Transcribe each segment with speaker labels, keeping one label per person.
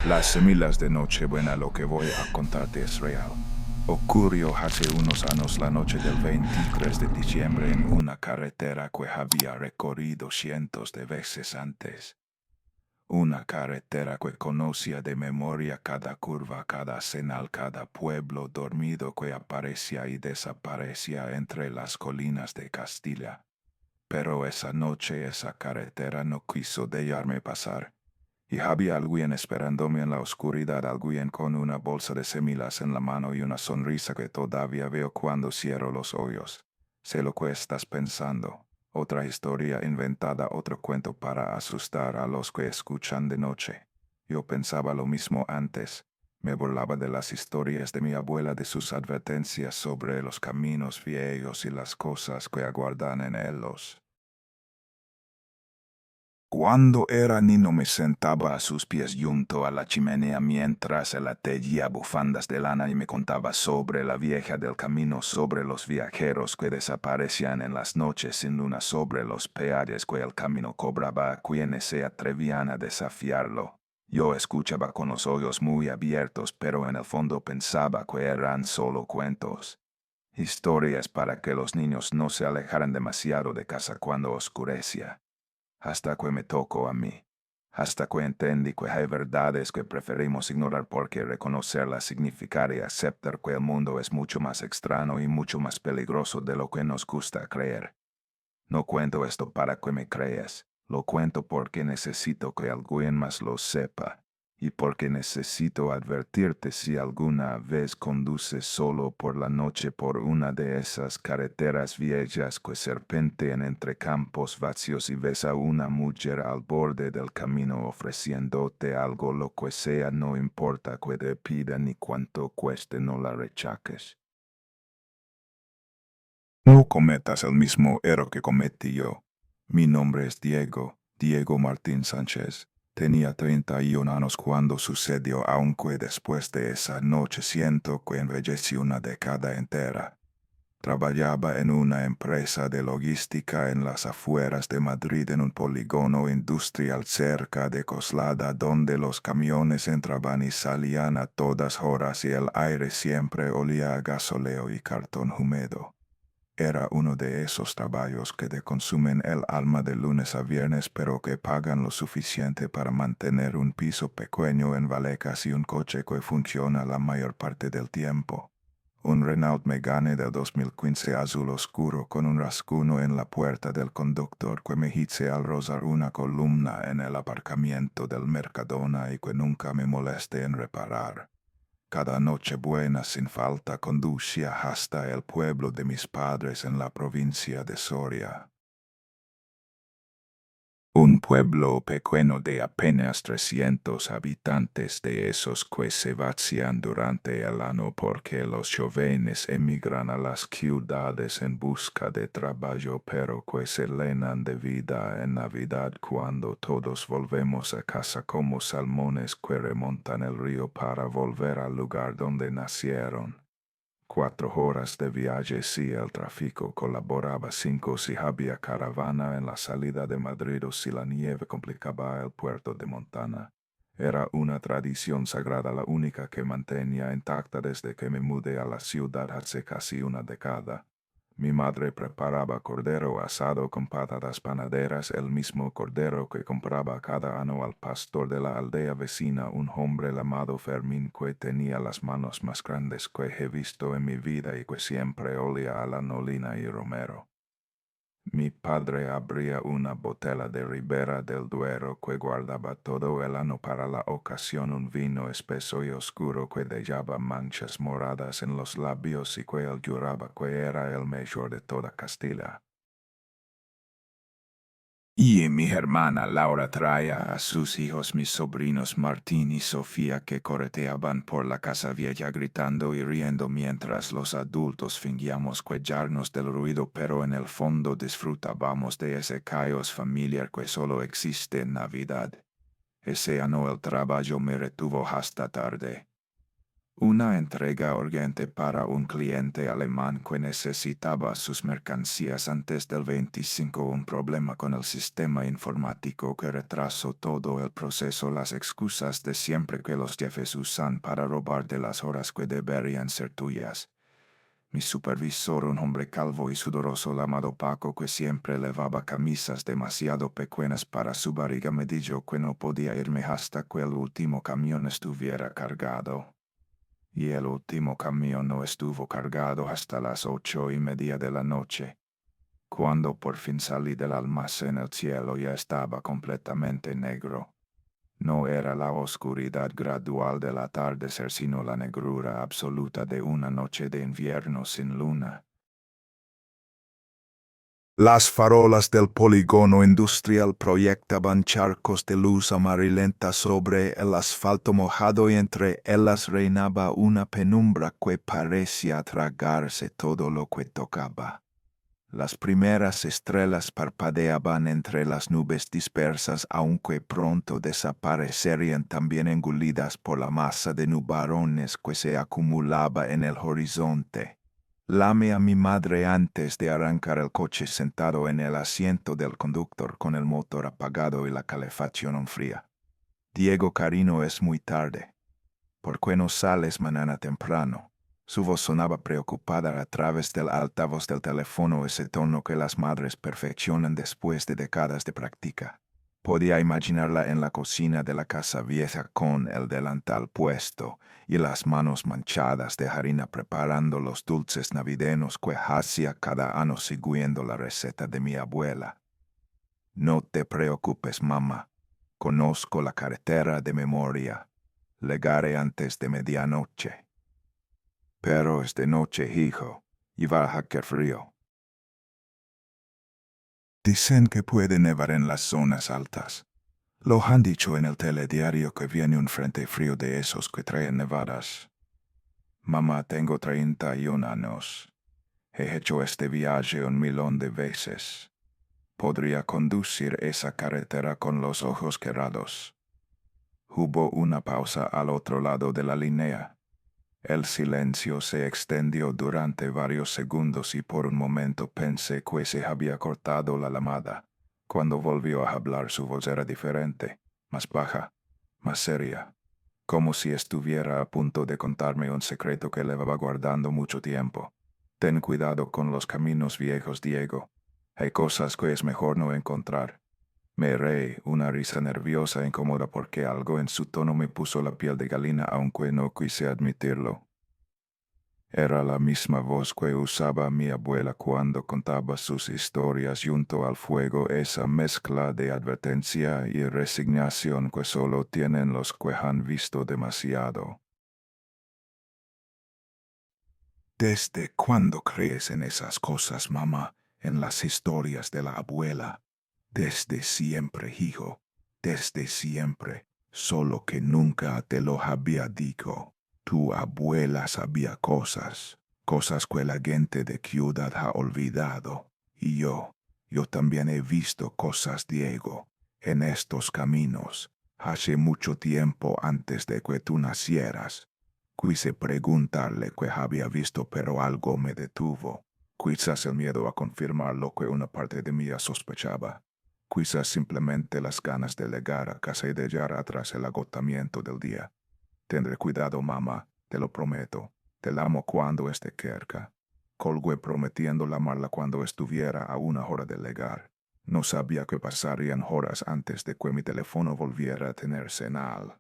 Speaker 1: Las semilas de Nochebuena, lo que voy a contarte es real. Ocurrió hace unos años la noche del 23 de diciembre en una carretera que había recorrido cientos de veces antes. Una carretera que conocía de memoria cada curva, cada señal, cada pueblo dormido que aparecía y desaparecía entre las colinas de Castilla. Pero esa noche esa carretera no quiso dejarme pasar. Y había alguien esperándome en la oscuridad, alguien con una bolsa de semillas en la mano y una sonrisa que todavía veo cuando cierro los ojos. Sé lo que estás pensando. Otra historia inventada, otro cuento para asustar a los que escuchan de noche. Yo pensaba lo mismo antes. Me burlaba de las historias de mi abuela, de sus advertencias sobre los caminos viejos y las cosas que aguardan en ellos. Cuando era niño me sentaba a sus pies junto a la chimenea mientras él tejía bufandas de lana y me contaba sobre la vieja del camino, sobre los viajeros que desaparecían en las noches sin luna, sobre los peajes que el camino cobraba a quienes se atrevían a desafiarlo. Yo escuchaba con los ojos muy abiertos, pero en el fondo pensaba que eran solo cuentos. Historias para que los niños no se alejaran demasiado de casa cuando oscurecía. Hasta que me tocó a mí, hasta que entendí que hay verdades que preferimos ignorar porque reconocerlas significa y aceptar que el mundo es mucho más extraño y mucho más peligroso de lo que nos gusta creer. No cuento esto para que me creas, lo cuento porque necesito que alguien más lo sepa, y porque necesito advertirte si alguna vez conduces solo por la noche por una de esas carreteras viejas que serpentean entre campos vacíos y ves a una mujer al borde del camino ofreciéndote algo, lo que sea, no importa que te pida ni cuánto cueste, no la rechaques. No cometas el mismo error que cometí yo. Mi nombre es Diego Martín Sánchez. Tenía 31 años cuando sucedió, aunque después de esa noche siento que envejecí una década entera. Trabajaba en una empresa de logística en las afueras de Madrid, en un polígono industrial cerca de Coslada, donde los camiones entraban y salían a todas horas y el aire siempre olía a gasoleo y cartón húmedo. Era uno de esos trabajos que te consumen el alma de lunes a viernes, pero que pagan lo suficiente para mantener un piso pequeño en Vallecas y un coche que funciona la mayor parte del tiempo. Un Renault Megane del 2015 azul oscuro con un rasguño en la puerta del conductor que me hice al rozar una columna en el aparcamiento del Mercadona y que nunca me moleste en reparar. Cada noche buena sin falta conducía hasta el pueblo de mis padres en la provincia de Soria. Un pueblo pequeño de apenas 300 habitantes, de esos que se vacían durante el año porque los jóvenes emigran a las ciudades en busca de trabajo, pero que se llenan de vida en Navidad cuando todos volvemos a casa como salmones que remontan el río para volver al lugar donde nacieron. 4 horas de viaje si el tráfico colaboraba, 5 si había caravana en la salida de Madrid o si la nieve complicaba el puerto de Montana. Era una tradición sagrada, la única que mantenía intacta desde que me mudé a la ciudad hace casi una década. Mi madre preparaba cordero asado con patatas panaderas, el mismo cordero que compraba cada año al pastor de la aldea vecina, un hombre llamado Fermín que tenía las manos más grandes que he visto en mi vida y que siempre olía a la nolina y romero. Mi padre abría una botella de Ribera del Duero que guardaba todo el año para la ocasión, un vino espeso y oscuro que dejaba manchas moradas en los labios y que él juraba que era el mejor de toda Castilla. Y mi hermana Laura traía a sus hijos, mis sobrinos Martín y Sofía, que correteaban por la casa vieja gritando y riendo mientras los adultos fingíamos cuellarnos del ruido, pero en el fondo disfrutábamos de ese caos familiar que solo existe en Navidad. Ese año el trabajo me retuvo hasta tarde. Una entrega urgente para un cliente alemán que necesitaba sus mercancías antes del 25. Un problema con el sistema informático que retrasó todo el proceso. Las excusas de siempre que los jefes usan para robar de las horas que deberían ser tuyas. Mi supervisor, un hombre calvo y sudoroso llamado Paco que siempre levaba camisas demasiado pequeñas para su barriga, me dijo que no podía irme hasta que el último camión estuviera cargado. Y el último camión no estuvo cargado hasta las 8:30 de la noche. Cuando por fin salí del almacén, el cielo ya estaba completamente negro. No era la oscuridad gradual del atardecer, sino la negrura absoluta de una noche de invierno sin luna. Las farolas del polígono industrial proyectaban charcos de luz amarillenta sobre el asfalto mojado y entre ellas reinaba una penumbra que parecía tragarse todo lo que tocaba. Las primeras estrellas parpadeaban entre las nubes dispersas, aunque pronto desaparecerían también engullidas por la masa de nubarrones que se acumulaba en el horizonte. Llamé a mi madre antes de arrancar el coche, sentado en el asiento del conductor con el motor apagado y la calefacción fría. Diego, cariño, es muy tarde. ¿Por qué no sales mañana temprano? Su voz sonaba preocupada a través del altavoz del teléfono, ese tono que las madres perfeccionan después de décadas de práctica. Podía imaginarla en la cocina de la casa vieja con el delantal puesto y las manos manchadas de harina preparando los dulces navideños que hacía cada año siguiendo la receta de mi abuela. No te preocupes, mamá. Conozco la carretera de memoria. Llegaré antes de medianoche. Pero es de noche, hijo, y va a hacer frío. Dicen que puede nevar en las zonas altas. Lo han dicho en el telediario que viene un frente frío de esos que traen nevadas. Mamá, tengo 31 años. He hecho este viaje 1,000,000 de veces. Podría conducir esa carretera con los ojos cerrados. Hubo una pausa al otro lado de la línea. El silencio se extendió durante varios segundos y por un momento pensé que se había cortado la llamada. Cuando volvió a hablar, su voz era diferente, más baja, más seria, como si estuviera a punto de contarme un secreto que llevaba guardando mucho tiempo. Ten cuidado con los caminos viejos, Diego. Hay cosas que es mejor no encontrar. Me reí, una risa nerviosa e incómoda porque algo en su tono me puso la piel de gallina, aunque no quise admitirlo. Era la misma voz que usaba mi abuela cuando contaba sus historias junto al fuego, esa mezcla de advertencia y resignación que solo tienen los que han visto demasiado. ¿Desde cuándo crees en esas cosas, mamá? En las historias de la abuela. Desde siempre, hijo, desde siempre, solo que nunca te lo había dicho. Tu abuela sabía cosas que la gente de ciudad ha olvidado. Y yo también he visto cosas, Diego, en estos caminos, hace mucho tiempo antes de que tú nacieras. Quise preguntarle qué había visto, pero algo me detuvo. Quizás el miedo a confirmar lo que una parte de mí ya sospechaba. Quizás simplemente las ganas de llegar a casa y dejar atrás el agotamiento del día. Tendré cuidado, mamá, te lo prometo. Te amo cuando esté cerca. Colgué prometiendo amarla cuando estuviera a una hora de llegar. No sabía que pasarían horas antes de que mi teléfono volviera a tener señal.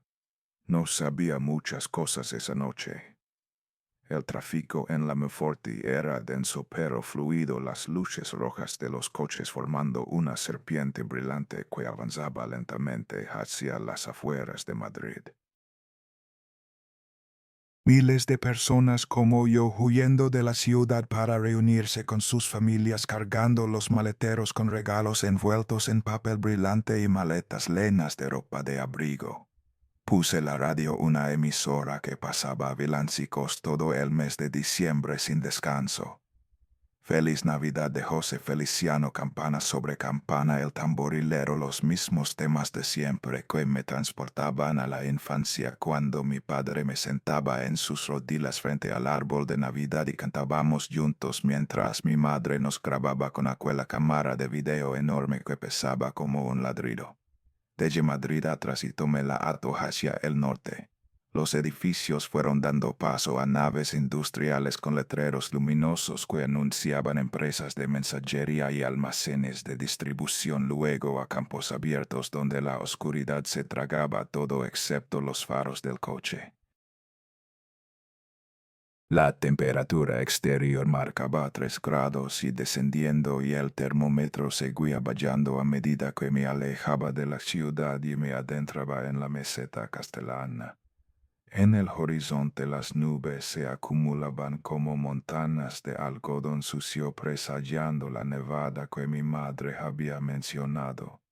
Speaker 1: No sabía muchas cosas esa noche. El tráfico en la M40 era denso pero fluido, las luces rojas de los coches formando una serpiente brillante que avanzaba lentamente hacia las afueras de Madrid. Miles de personas como yo huyendo de la ciudad para reunirse con sus familias, cargando los maleteros con regalos envueltos en papel brillante y maletas llenas de ropa de abrigo. Puse la radio, una emisora que pasaba villancicos todo el mes de diciembre sin descanso. Feliz Navidad de José Feliciano, campana sobre campana, el tamborilero, los mismos temas de siempre que me transportaban a la infancia cuando mi padre me sentaba en sus rodillas frente al árbol de Navidad y cantábamos juntos mientras mi madre nos grababa con aquella cámara de video enorme que pesaba como un ladrillo. Desde Madrid atrás y tomé la auto hacia el norte. Los edificios fueron dando paso a naves industriales con letreros luminosos que anunciaban empresas de mensajería y almacenes de distribución, luego a campos abiertos donde la oscuridad se tragaba todo excepto los faros del coche. La temperatura exterior marcaba 3 grados y descendiendo, y el termómetro seguía bajando a medida que me alejaba de la ciudad y me adentraba en la meseta castellana. En el horizonte las nubes se acumulaban como montañas de algodón sucio presagiando la nevada que mi madre había mencionado.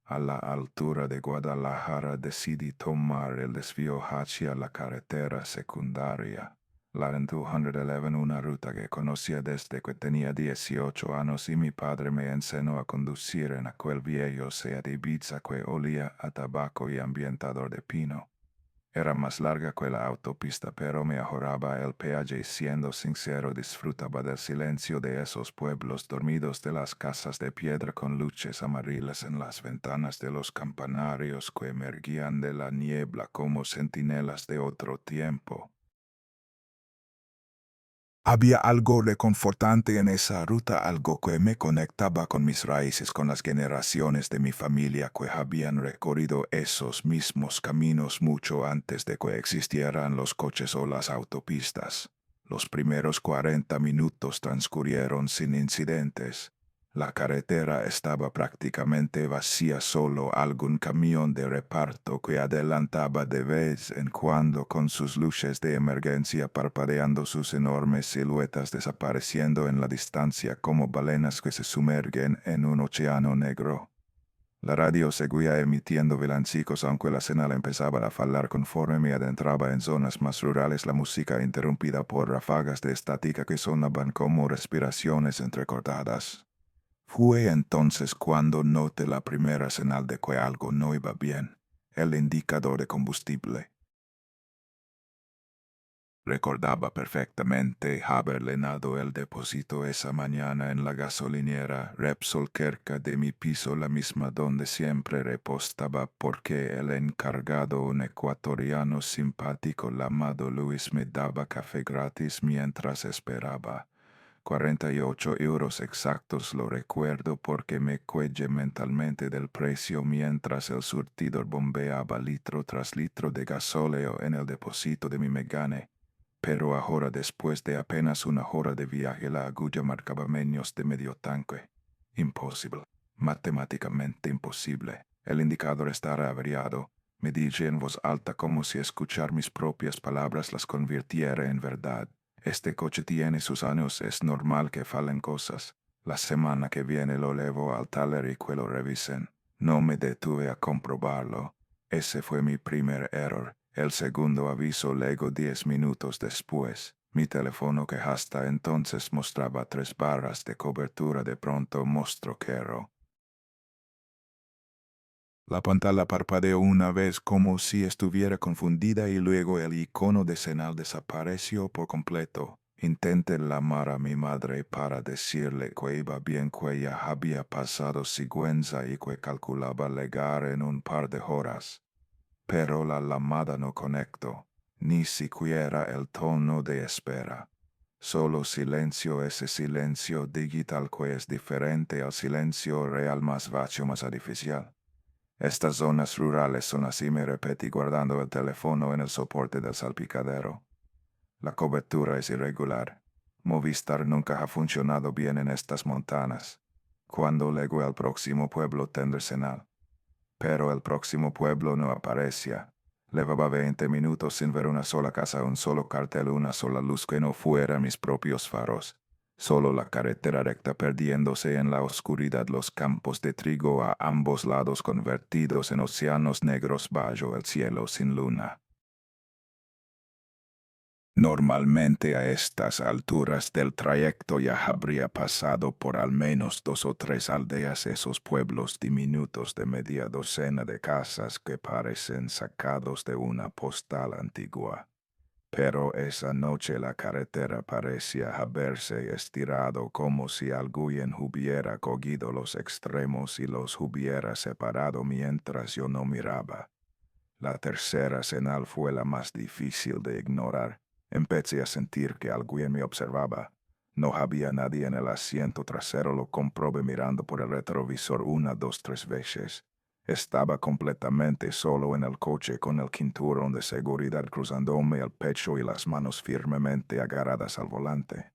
Speaker 1: A la altura de Guadalajara decidí tomar el desvío hacia la carretera secundaria, la N211, una ruta que conocía desde que tenía 18 años y mi padre me enseñó a conducir en aquel viejo Seat Ibiza que olía a tabaco y ambientador de pino. Era más larga que la autopista, pero me ahorraba el peaje y, siendo sincero, disfrutaba del silencio de esos pueblos dormidos, de las casas de piedra con luces amarillas en las ventanas, de los campanarios que emergían de la niebla como centinelas de otro tiempo. Había algo reconfortante en esa ruta, algo que me conectaba con mis raíces, con las generaciones de mi familia que habían recorrido esos mismos caminos mucho antes de que existieran los coches o las autopistas. Los primeros 40 minutos transcurrieron sin incidentes. La carretera estaba prácticamente vacía, solo algún camión de reparto que adelantaba de vez en cuando con sus luces de emergencia parpadeando, sus enormes siluetas desapareciendo en la distancia como balenas que se sumergen en un océano negro. La radio seguía emitiendo villancicos, aunque la señal empezaba a fallar conforme me adentraba en zonas más rurales, la música interrumpida por ráfagas de estática que sonaban como respiraciones entrecortadas. Fue entonces cuando noté la primera señal de que algo no iba bien: el indicador de combustible. Recordaba perfectamente haber llenado el depósito esa mañana en la gasolinera Repsol cerca de mi piso, la misma donde siempre repostaba, porque el encargado, un ecuatoriano simpático llamado Luis, me daba café gratis mientras esperaba. 48 euros exactos, lo recuerdo porque me cuellé mentalmente del precio mientras el surtidor bombeaba litro tras litro de gasóleo en el depósito de mi Megane. Pero ahora, después de apenas una hora de viaje, la agulla marcaba menos de medio tanque. Imposible, matemáticamente imposible. El indicador estará averiado. Me dije en voz alta, como si escuchar mis propias palabras las convirtiera en verdad. Este coche tiene sus años, es normal que fallen cosas. La semana que viene lo llevo al taller y que lo revisen. No me detuve a comprobarlo. Ese fue mi primer error. El segundo aviso llegó 10 minutos después. Mi teléfono, que hasta entonces mostraba 3 barras de cobertura, de pronto mostró 0. La pantalla parpadeó una vez como si estuviera confundida y luego el icono de señal desapareció por completo. Intenté llamar a mi madre para decirle que iba bien, que ya había pasado Sigüenza y que calculaba llegar en un par de horas. Pero la llamada no conectó, ni siquiera el tono de espera. Solo silencio, ese silencio digital que es diferente al silencio real, más vacío, más artificial. Estas zonas rurales son así, me repetí guardando el teléfono en el soporte del salpicadero. La cobertura es irregular. Movistar nunca ha funcionado bien en estas montañas. Cuando llegue al próximo pueblo tendré señal. Pero el próximo pueblo no aparecía. Llevaba 20 minutos sin ver una sola casa, un solo cartel, una sola luz que no fuera mis propios faros. Solo la carretera recta perdiéndose en la oscuridad, los campos de trigo a ambos lados convertidos en océanos negros bajo el cielo sin luna. Normalmente a estas alturas del trayecto ya habría pasado por al menos 2 o 3 aldeas, esos pueblos diminutos de media docena de casas que parecen sacados de una postal antigua. Pero esa noche la carretera parecía haberse estirado como si alguien hubiera cogido los extremos y los hubiera separado mientras yo no miraba. La tercera señal fue la más difícil de ignorar. Empecé a sentir que alguien me observaba. No había nadie en el asiento trasero, lo comprobé mirando por el retrovisor 1, 2, 3 veces. Estaba completamente solo en el coche con el cinturón de seguridad cruzándome el pecho y las manos firmemente agarradas al volante.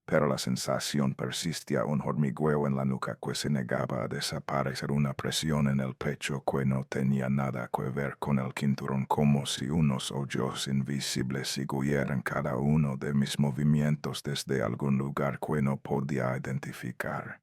Speaker 1: Pero la sensación persistía, un hormigueo en la nuca que se negaba a desaparecer, una presión en el pecho que no tenía nada que ver con el cinturón, como si unos hoyos invisibles siguieran cada uno de mis movimientos desde algún lugar que no podía identificar.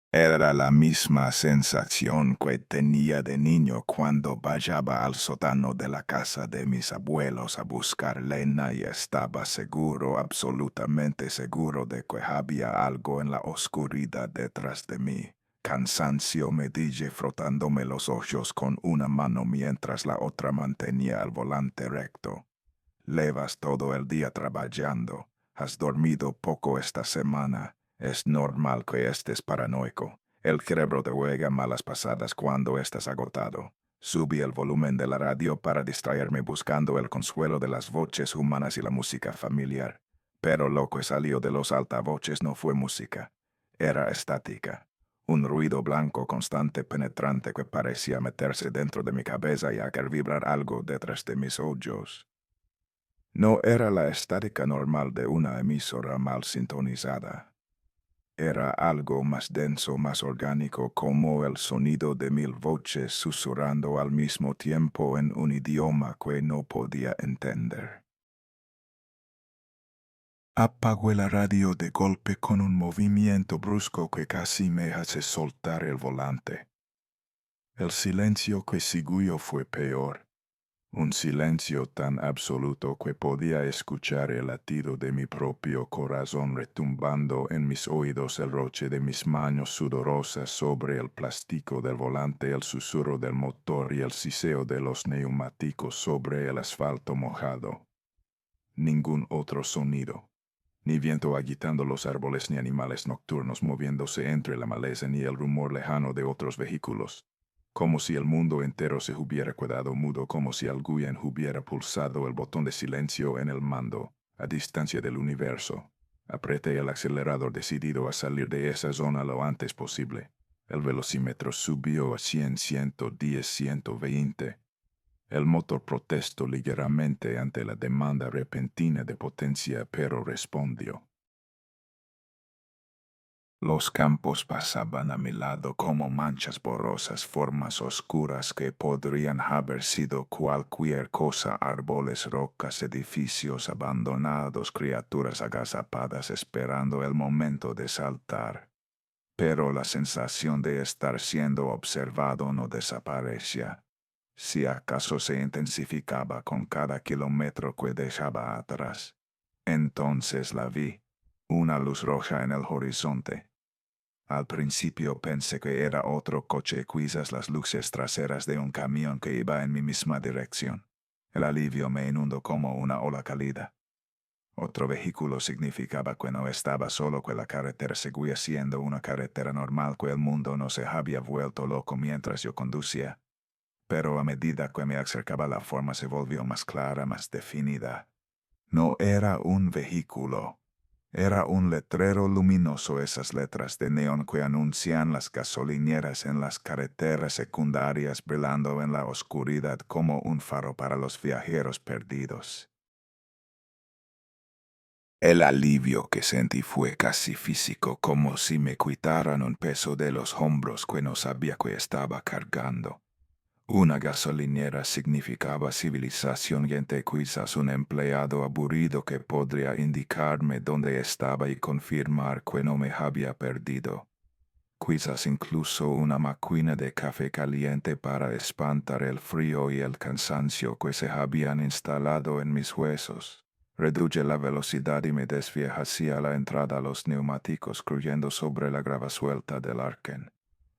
Speaker 1: Era la misma sensación que tenía de niño cuando vayaba al sótano de la casa de mis abuelos a buscar leña y estaba seguro, absolutamente seguro de que había algo en la oscuridad detrás de mí. Cansancio, me dije frotándome los ojos con una mano mientras la otra mantenía el volante recto. Llevas todo el día trabajando. Has dormido poco esta semana. Es normal que estés paranoico. El cerebro te juega malas pasadas cuando estás agotado. Subí el volumen de la radio para distraerme buscando el consuelo de las voces humanas y la música familiar. Pero lo que salió de los altavoces no fue música. Era estática. Un ruido blanco constante penetrante que parecía meterse dentro de mi cabeza y hacer vibrar algo detrás de mis ojos. No era la estática normal de una emisora mal sintonizada. Era algo más denso, más orgánico, como el sonido de 1000 voces susurrando al mismo tiempo en un idioma que no podía entender. Apagó la radio de golpe con un movimiento brusco que casi me hace soltar el volante. El silencio que siguió fue peor. Un silencio tan absoluto que podía escuchar el latido de mi propio corazón retumbando en mis oídos, el roce de mis manos sudorosas sobre el plástico del volante, el susurro del motor y el siseo de los neumáticos sobre el asfalto mojado. Ningún otro sonido. Ni viento agitando los árboles, ni animales nocturnos moviéndose entre la maleza, ni el rumor lejano de otros vehículos. Como si el mundo entero se hubiera quedado mudo, como si alguien hubiera pulsado el botón de silencio en el mando, a distancia del universo. Apreté el acelerador decidido a salir de esa zona lo antes posible. El velocímetro subió a 100, 110, 120. El motor protestó ligeramente ante la demanda repentina de potencia, pero respondió. Los campos pasaban a mi lado como manchas borrosas, formas oscuras que podrían haber sido cualquier cosa: árboles, rocas, edificios abandonados, criaturas agazapadas esperando el momento de saltar. Pero la sensación de estar siendo observado no desaparecía. Si acaso se intensificaba con cada kilómetro que dejaba atrás. Entonces la vi, una luz roja en el horizonte. Al principio pensé que era otro coche, quizás las luces traseras de un camión que iba en mi misma dirección. El alivio me inundó como una ola cálida. Otro vehículo significaba que no estaba solo, que la carretera seguía siendo una carretera normal, que el mundo no se había vuelto loco mientras yo conducía. Pero a medida que me acercaba la forma se volvió más clara, más definida. No era un vehículo. Era un letrero luminoso, esas letras de neón que anuncian las gasolineras en las carreteras secundarias, brillando en la oscuridad como un faro para los viajeros perdidos. El alivio que sentí fue casi físico, como si me quitaran un peso de los hombros que no sabía que estaba cargando. Una gasolinera significaba civilización, y quizás un empleado aburrido que podría indicarme dónde estaba y confirmar que no me había perdido. Quizás incluso una máquina de café caliente para espantar el frío y el cansancio que se habían instalado en mis huesos. Reduje la velocidad y me desvié hacia la entrada a los neumáticos creyendo sobre la grava suelta del arquen.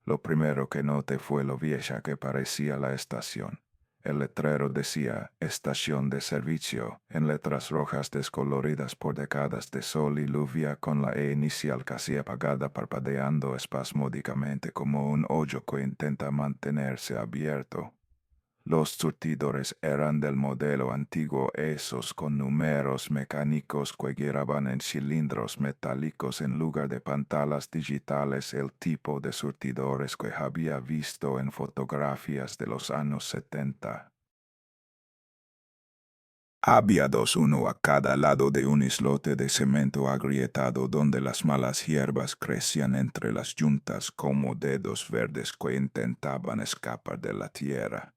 Speaker 1: Lo primero que noté fue lo vieja que parecía la estación. El letrero decía «Estación de servicio» en letras rojas descoloridas por décadas de sol y lluvia, con la E inicial casi apagada parpadeando espasmódicamente como un hoyo que intenta mantenerse abierto. Los surtidores eran del modelo antiguo, esos con números mecánicos que giraban en cilindros metálicos en lugar de pantallas digitales, el tipo de surtidores que había visto en fotografías de los años 70. Había dos, uno a cada lado de un islote de cemento agrietado donde las malas hierbas crecían entre las yuntas como dedos verdes que intentaban escapar de la tierra.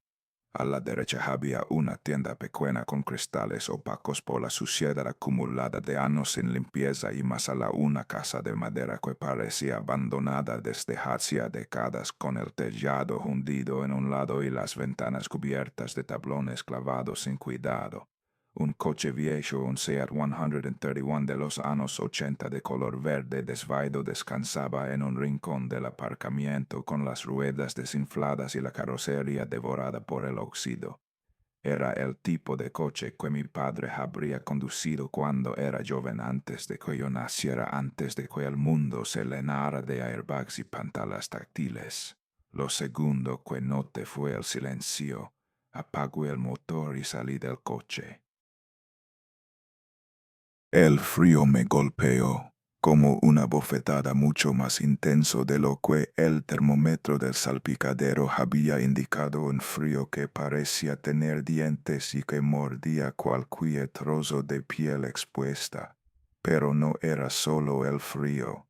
Speaker 1: A la derecha había una tienda pequeña con cristales opacos por la suciedad acumulada de años sin limpieza, y más allá una casa de madera que parecía abandonada desde hacía décadas, con el tellado hundido en un lado y las ventanas cubiertas de tablones clavados sin cuidado. Un coche viejo, un Seat 131 de los años 80 de color verde desvaído, descansaba en un rincón del aparcamiento con las ruedas desinfladas y la carrocería devorada por el óxido. Era el tipo de coche que mi padre habría conducido cuando era joven, antes de que yo naciera, antes de que el mundo se llenara de airbags y pantallas táctiles. Lo segundo que noté fue el silencio. Apagué el motor y salí del coche. El frío me golpeó, como una bofetada mucho más intenso de lo que el termómetro del salpicadero había indicado, un frío que parecía tener dientes y que mordía cualquier trozo de piel expuesta. Pero no era solo el frío.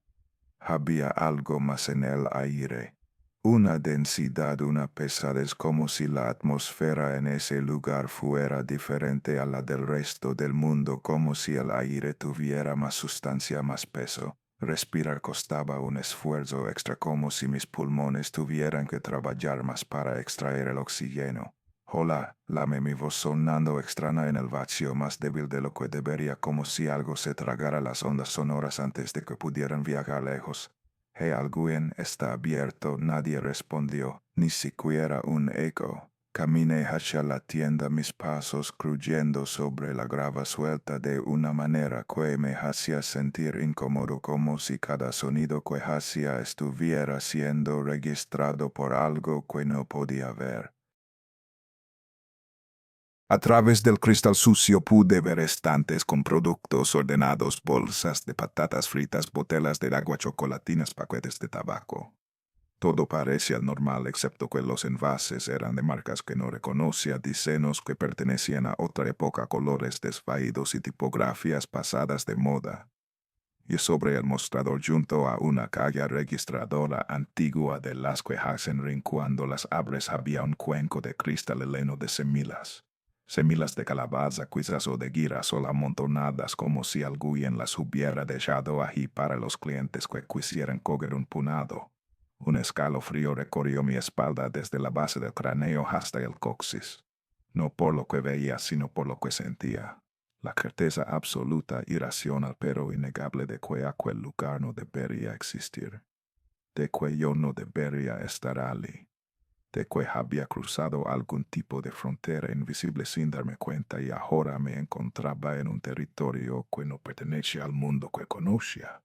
Speaker 1: Había algo más en el aire. Una densidad, una pesadez, como si la atmósfera en ese lugar fuera diferente a la del resto del mundo, como si el aire tuviera más sustancia, más peso. Respirar costaba un esfuerzo extra, como si mis pulmones tuvieran que trabajar más para extraer el oxígeno. Hola, lame mi voz sonando extraña en el vacío, más débil de lo que debería, como si algo se tragara las ondas sonoras antes de que pudieran viajar lejos. «Hey, alguien está abierto», nadie respondió, ni siquiera un eco. Caminé hacia la tienda, mis pasos crujendo sobre la grava suelta de una manera que me hacía sentir incómodo, como si cada sonido que hacía estuviera siendo registrado por algo que no podía ver. A través del cristal sucio pude ver estantes con productos ordenados, bolsas de patatas fritas, botellas de agua, chocolatinas, paquetes de tabaco. Todo parecía normal, excepto que los envases eran de marcas que no reconocía, diseños que pertenecían a otra época, colores desvaídos y tipografías pasadas de moda. Y sobre el mostrador, junto a una caja registradora antigua de las que Hackenring, cuando las abres había un cuenco de cristal lleno de semillas. Semillas de calabaza, quizás, o de girasol amontonadas, como si alguien las hubiera dejado allí para los clientes que quisieran coger un punado. Un escalofrío recorrió mi espalda desde la base del cráneo hasta el coxis. No por lo que veía, sino por lo que sentía. La certeza absoluta, irracional pero innegable, de que aquel lugar no debería existir. De que yo no debería estar allí. De que había cruzado algún tipo de frontera invisible sin darme cuenta, y ahora me encontraba en un territorio que no pertenecía al mundo que conocía.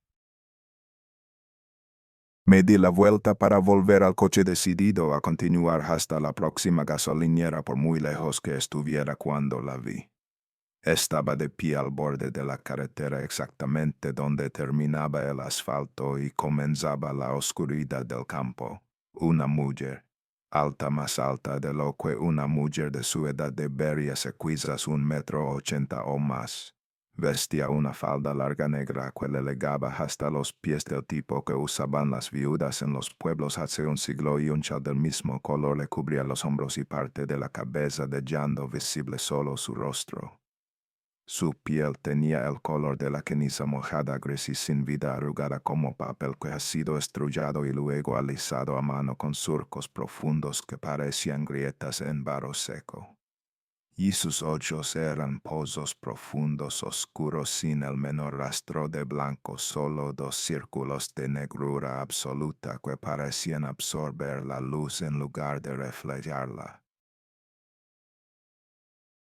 Speaker 1: Me di la vuelta para volver al coche, decidido a continuar hasta la próxima gasolinera por muy lejos que estuviera cuando la vi. Estaba de pie al borde de la carretera, exactamente donde terminaba el asfalto y comenzaba la oscuridad del campo. Una mujer, alta, más alta de lo que una mujer de su edad debería ser, quizás 1,80 m o más. Vestía una falda larga negra que le llegaba hasta los pies, del tipo que usaban las viudas en los pueblos hace un siglo, y un chal del mismo color le cubría los hombros y parte de la cabeza, dejando visible solo su rostro. Su piel tenía el color de la ceniza mojada, gris y sin vida, arrugada como papel que ha sido estrullado y luego alisado a mano con surcos profundos que parecían grietas en barro seco. Y sus ojos eran pozos profundos, oscuros, sin el menor rastro de blanco, solo dos círculos de negrura absoluta que parecían absorber la luz en lugar de reflejarla.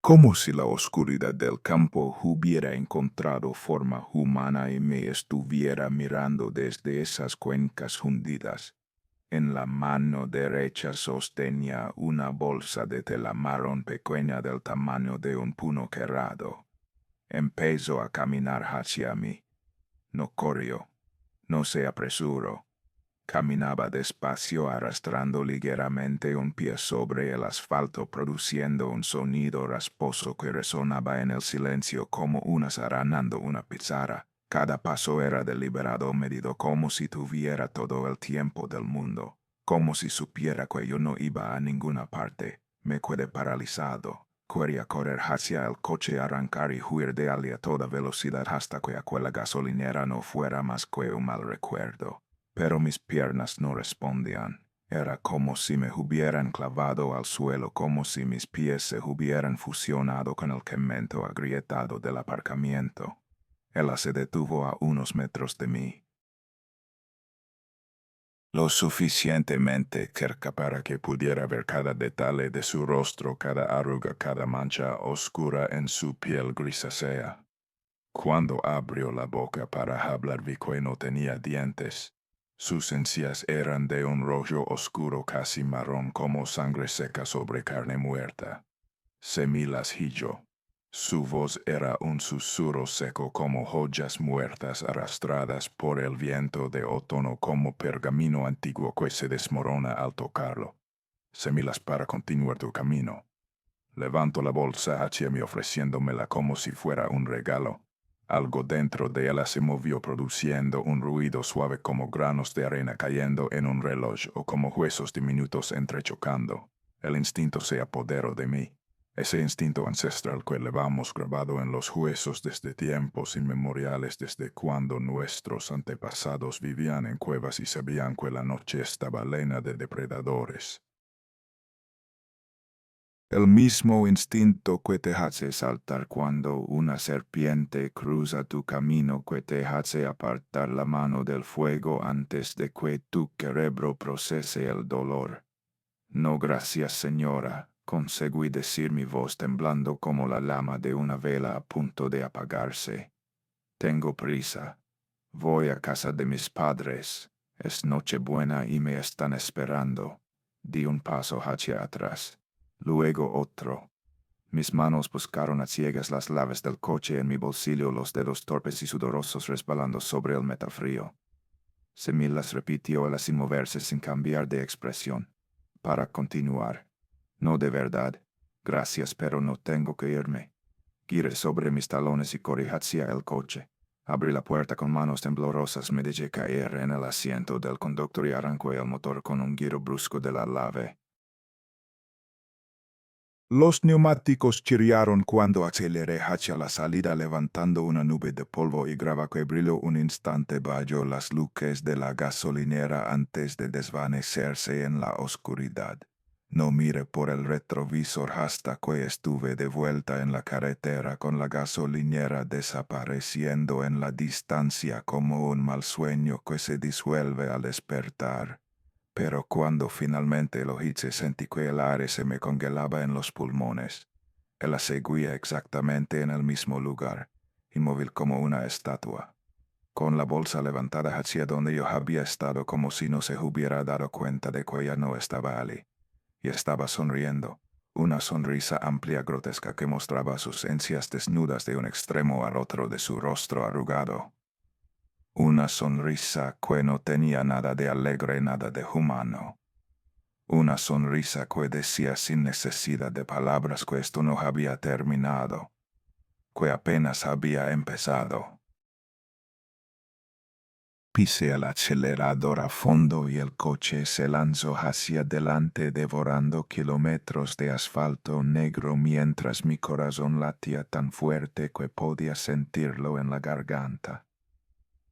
Speaker 1: Como si la oscuridad del campo hubiera encontrado forma humana y me estuviera mirando desde esas cuencas hundidas. En la mano derecha sostenía una bolsa de tela marrón pequeña del tamaño de un puño cerrado. Empezó a caminar hacia mí. No corrió, no se apresuró. Caminaba despacio, arrastrando ligeramente un pie sobre el asfalto, produciendo un sonido rasposo que resonaba en el silencio como una zaranando una pizarra. Cada paso era deliberado, medido, como si tuviera todo el tiempo del mundo, como si supiera que yo no iba a ninguna parte. Me quedé paralizado. Quería correr hacia el coche, arrancar y huir de allí a toda velocidad hasta que aquella gasolinera no fuera más que un mal recuerdo. Pero mis piernas no respondían. Era como si me hubieran clavado al suelo, como si mis pies se hubieran fusionado con el cemento agrietado del aparcamiento. Ella se detuvo a unos metros de mí, lo suficientemente cerca para que pudiera ver cada detalle de su rostro, cada arruga, cada mancha oscura en su piel grisácea. Cuando abrió la boca para hablar vi que no tenía dientes. Sus encías eran de un rojo oscuro casi marrón como sangre seca sobre carne muerta. Semilas yo. Su voz era un susurro seco como joyas muertas arrastradas por el viento de otoño, como pergamino antiguo que se desmorona al tocarlo. Semilas para continuar tu camino. Levanto la bolsa hacia mí ofreciéndomela como si fuera un regalo. Algo dentro de ella se movió produciendo un ruido suave como granos de arena cayendo en un reloj o como huesos diminutos entrechocando. El instinto se apoderó de mí. Ese instinto ancestral que llevamos grabado en los huesos desde tiempos inmemoriales, desde cuando nuestros antepasados vivían en cuevas y sabían que la noche estaba llena de depredadores. El mismo instinto que te hace saltar cuando una serpiente cruza tu camino, que te hace apartar la mano del fuego antes de que tu cerebro procese el dolor. No, gracias, señora, conseguí decir, mi voz temblando como la llama de una vela a punto de apagarse. Tengo prisa. Voy a casa de mis padres. Es Nochebuena y me están esperando. Di un paso hacia atrás. Luego otro. Mis manos buscaron a ciegas las llaves del coche en mi bolsillo, los dedos torpes y sudorosos resbalando sobre el metal frío. Semilas repitió él sin moverse, sin cambiar de expresión. Para continuar. No, de verdad. Gracias, pero no tengo que irme. Giré sobre mis talones y corrí hacia el coche. Abrí la puerta con manos temblorosas, me dejé caer en el asiento del conductor y arrancó el motor con un giro brusco de la nave. Los neumáticos chirriaron cuando aceleré hacia la salida, levantando una nube de polvo y grava que brilló un instante bajo las luces de la gasolinera antes de desvanecerse en la oscuridad. No miré por el retrovisor hasta que estuve de vuelta en la carretera, con la gasolinera desapareciendo en la distancia como un mal sueño que se disuelve al despertar. Pero cuando finalmente lo hice, sentí que el aire se me congelaba en los pulmones. Él seguía exactamente en el mismo lugar, inmóvil como una estatua, con la bolsa levantada hacia donde yo había estado, como si no se hubiera dado cuenta de que ella no estaba allí. Y estaba sonriendo, una sonrisa amplia, grotesca, que mostraba sus encías desnudas de un extremo al otro de su rostro arrugado. Una sonrisa que no tenía nada de alegre, nada de humano. Una sonrisa que decía sin necesidad de palabras que esto no había terminado, que apenas había empezado. Pisé el acelerador a fondo y el coche se lanzó hacia adelante devorando kilómetros de asfalto negro mientras mi corazón latía tan fuerte que podía sentirlo en la garganta.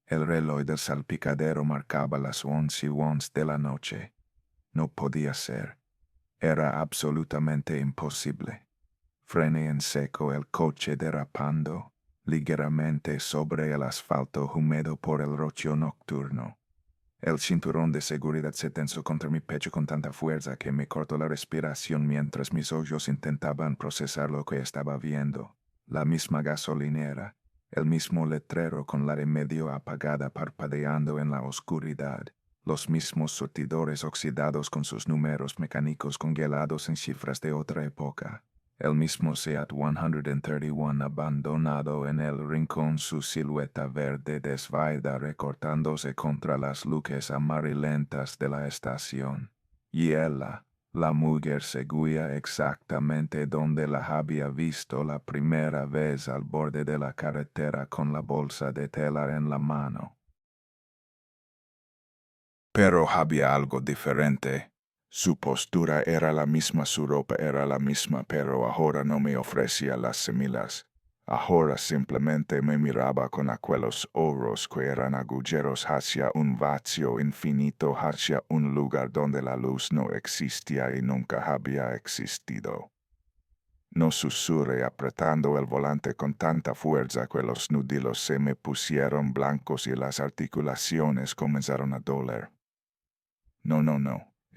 Speaker 1: El reloj del salpicadero marcaba las 11:11 de la noche. No podía ser. Era absolutamente imposible. Frené en seco el coche derrapando ligeramente sobre el asfalto húmedo por el rocío nocturno. El cinturón de seguridad se tensó contra mi pecho con tanta fuerza que me cortó la respiración mientras mis ojos intentaban procesar lo que estaba viendo. La misma gasolinera, el mismo letrero con la de medio apagada parpadeando en la oscuridad, los mismos surtidores oxidados con sus números mecánicos congelados en cifras de otra época. El mismo Seat 131 abandonado en el rincón, su silueta verde desvaída recortándose contra las luces amarillentas de la estación. Y ella, la mujer, seguía exactamente donde la había visto la primera vez al borde de la carretera con la bolsa de tela en la mano. Pero había algo diferente. Su postura era la misma, su ropa era la misma, pero ahora no me ofrecía las similas. Ahora simplemente me miraba con aquellos ojos que eran agujeros hacia un vacío infinito, hacia un lugar donde la luz no existía y nunca había existido. No susurré apretando el volante con tanta fuerza que los nudillos se me pusieron blancos y las articulaciones comenzaron a doler. No.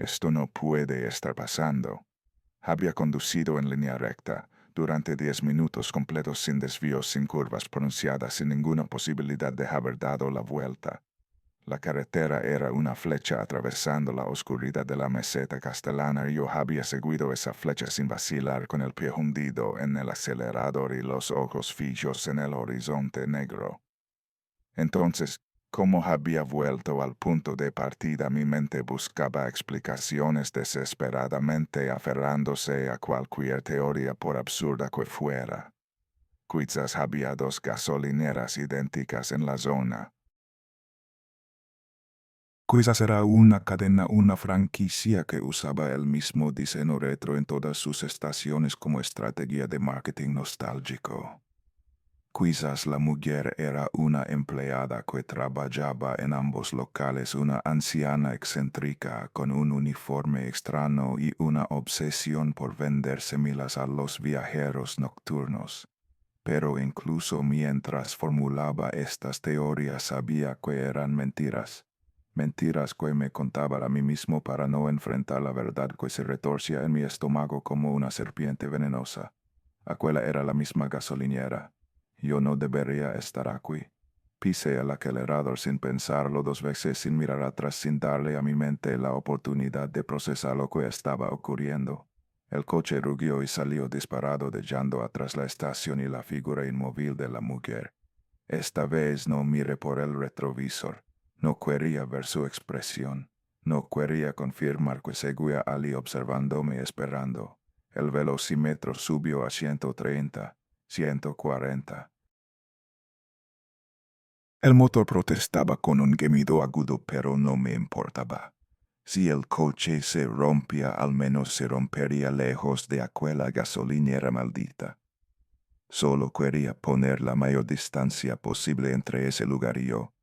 Speaker 1: Esto no puede estar pasando. Había conducido en línea recta durante 10 minutos completos sin desvíos, sin curvas pronunciadas, sin ninguna posibilidad de haber dado la vuelta. La carretera era una flecha atravesando la oscuridad de la meseta castellana y yo había seguido esa flecha sin vacilar, con el pie hundido en el acelerador y los ojos fijos en el horizonte negro. Entonces, como había vuelto al punto de partida, mi mente buscaba explicaciones desesperadamente, aferrándose a cualquier teoría por absurda que fuera. Quizás había 2 gasolineras idénticas en la zona. Quizás era una cadena, una franquicia que usaba el mismo diseño retro en todas sus estaciones como estrategia de marketing nostálgico. Quizás la mujer era una empleada que trabajaba en ambos locales, una anciana excéntrica con un uniforme extraño y una obsesión por vender semilas a los viajeros nocturnos. Pero incluso mientras formulaba estas teorías sabía que eran mentiras. Mentiras que me contaba a mí mismo para no enfrentar la verdad que se retorcía en mi estómago como una serpiente venenosa. Aquella era la misma gasolinera. Yo no debería estar aquí. Pisé el acelerador sin pensarlo 2 veces, sin mirar atrás, sin darle a mi mente la oportunidad de procesar lo que estaba ocurriendo. El coche rugió y salió disparado, dejando atrás la estación y la figura inmóvil de la mujer. Esta vez no miré por el retrovisor. No quería ver su expresión. No quería confirmar que seguía allí observándome, esperando. El velocímetro subió a 130, 140. El motor protestaba con un gemido agudo, pero no me importaba. Si el coche se rompía, al menos se rompería lejos de aquella gasolinera maldita. Solo quería poner la mayor distancia posible entre ese lugar y yo.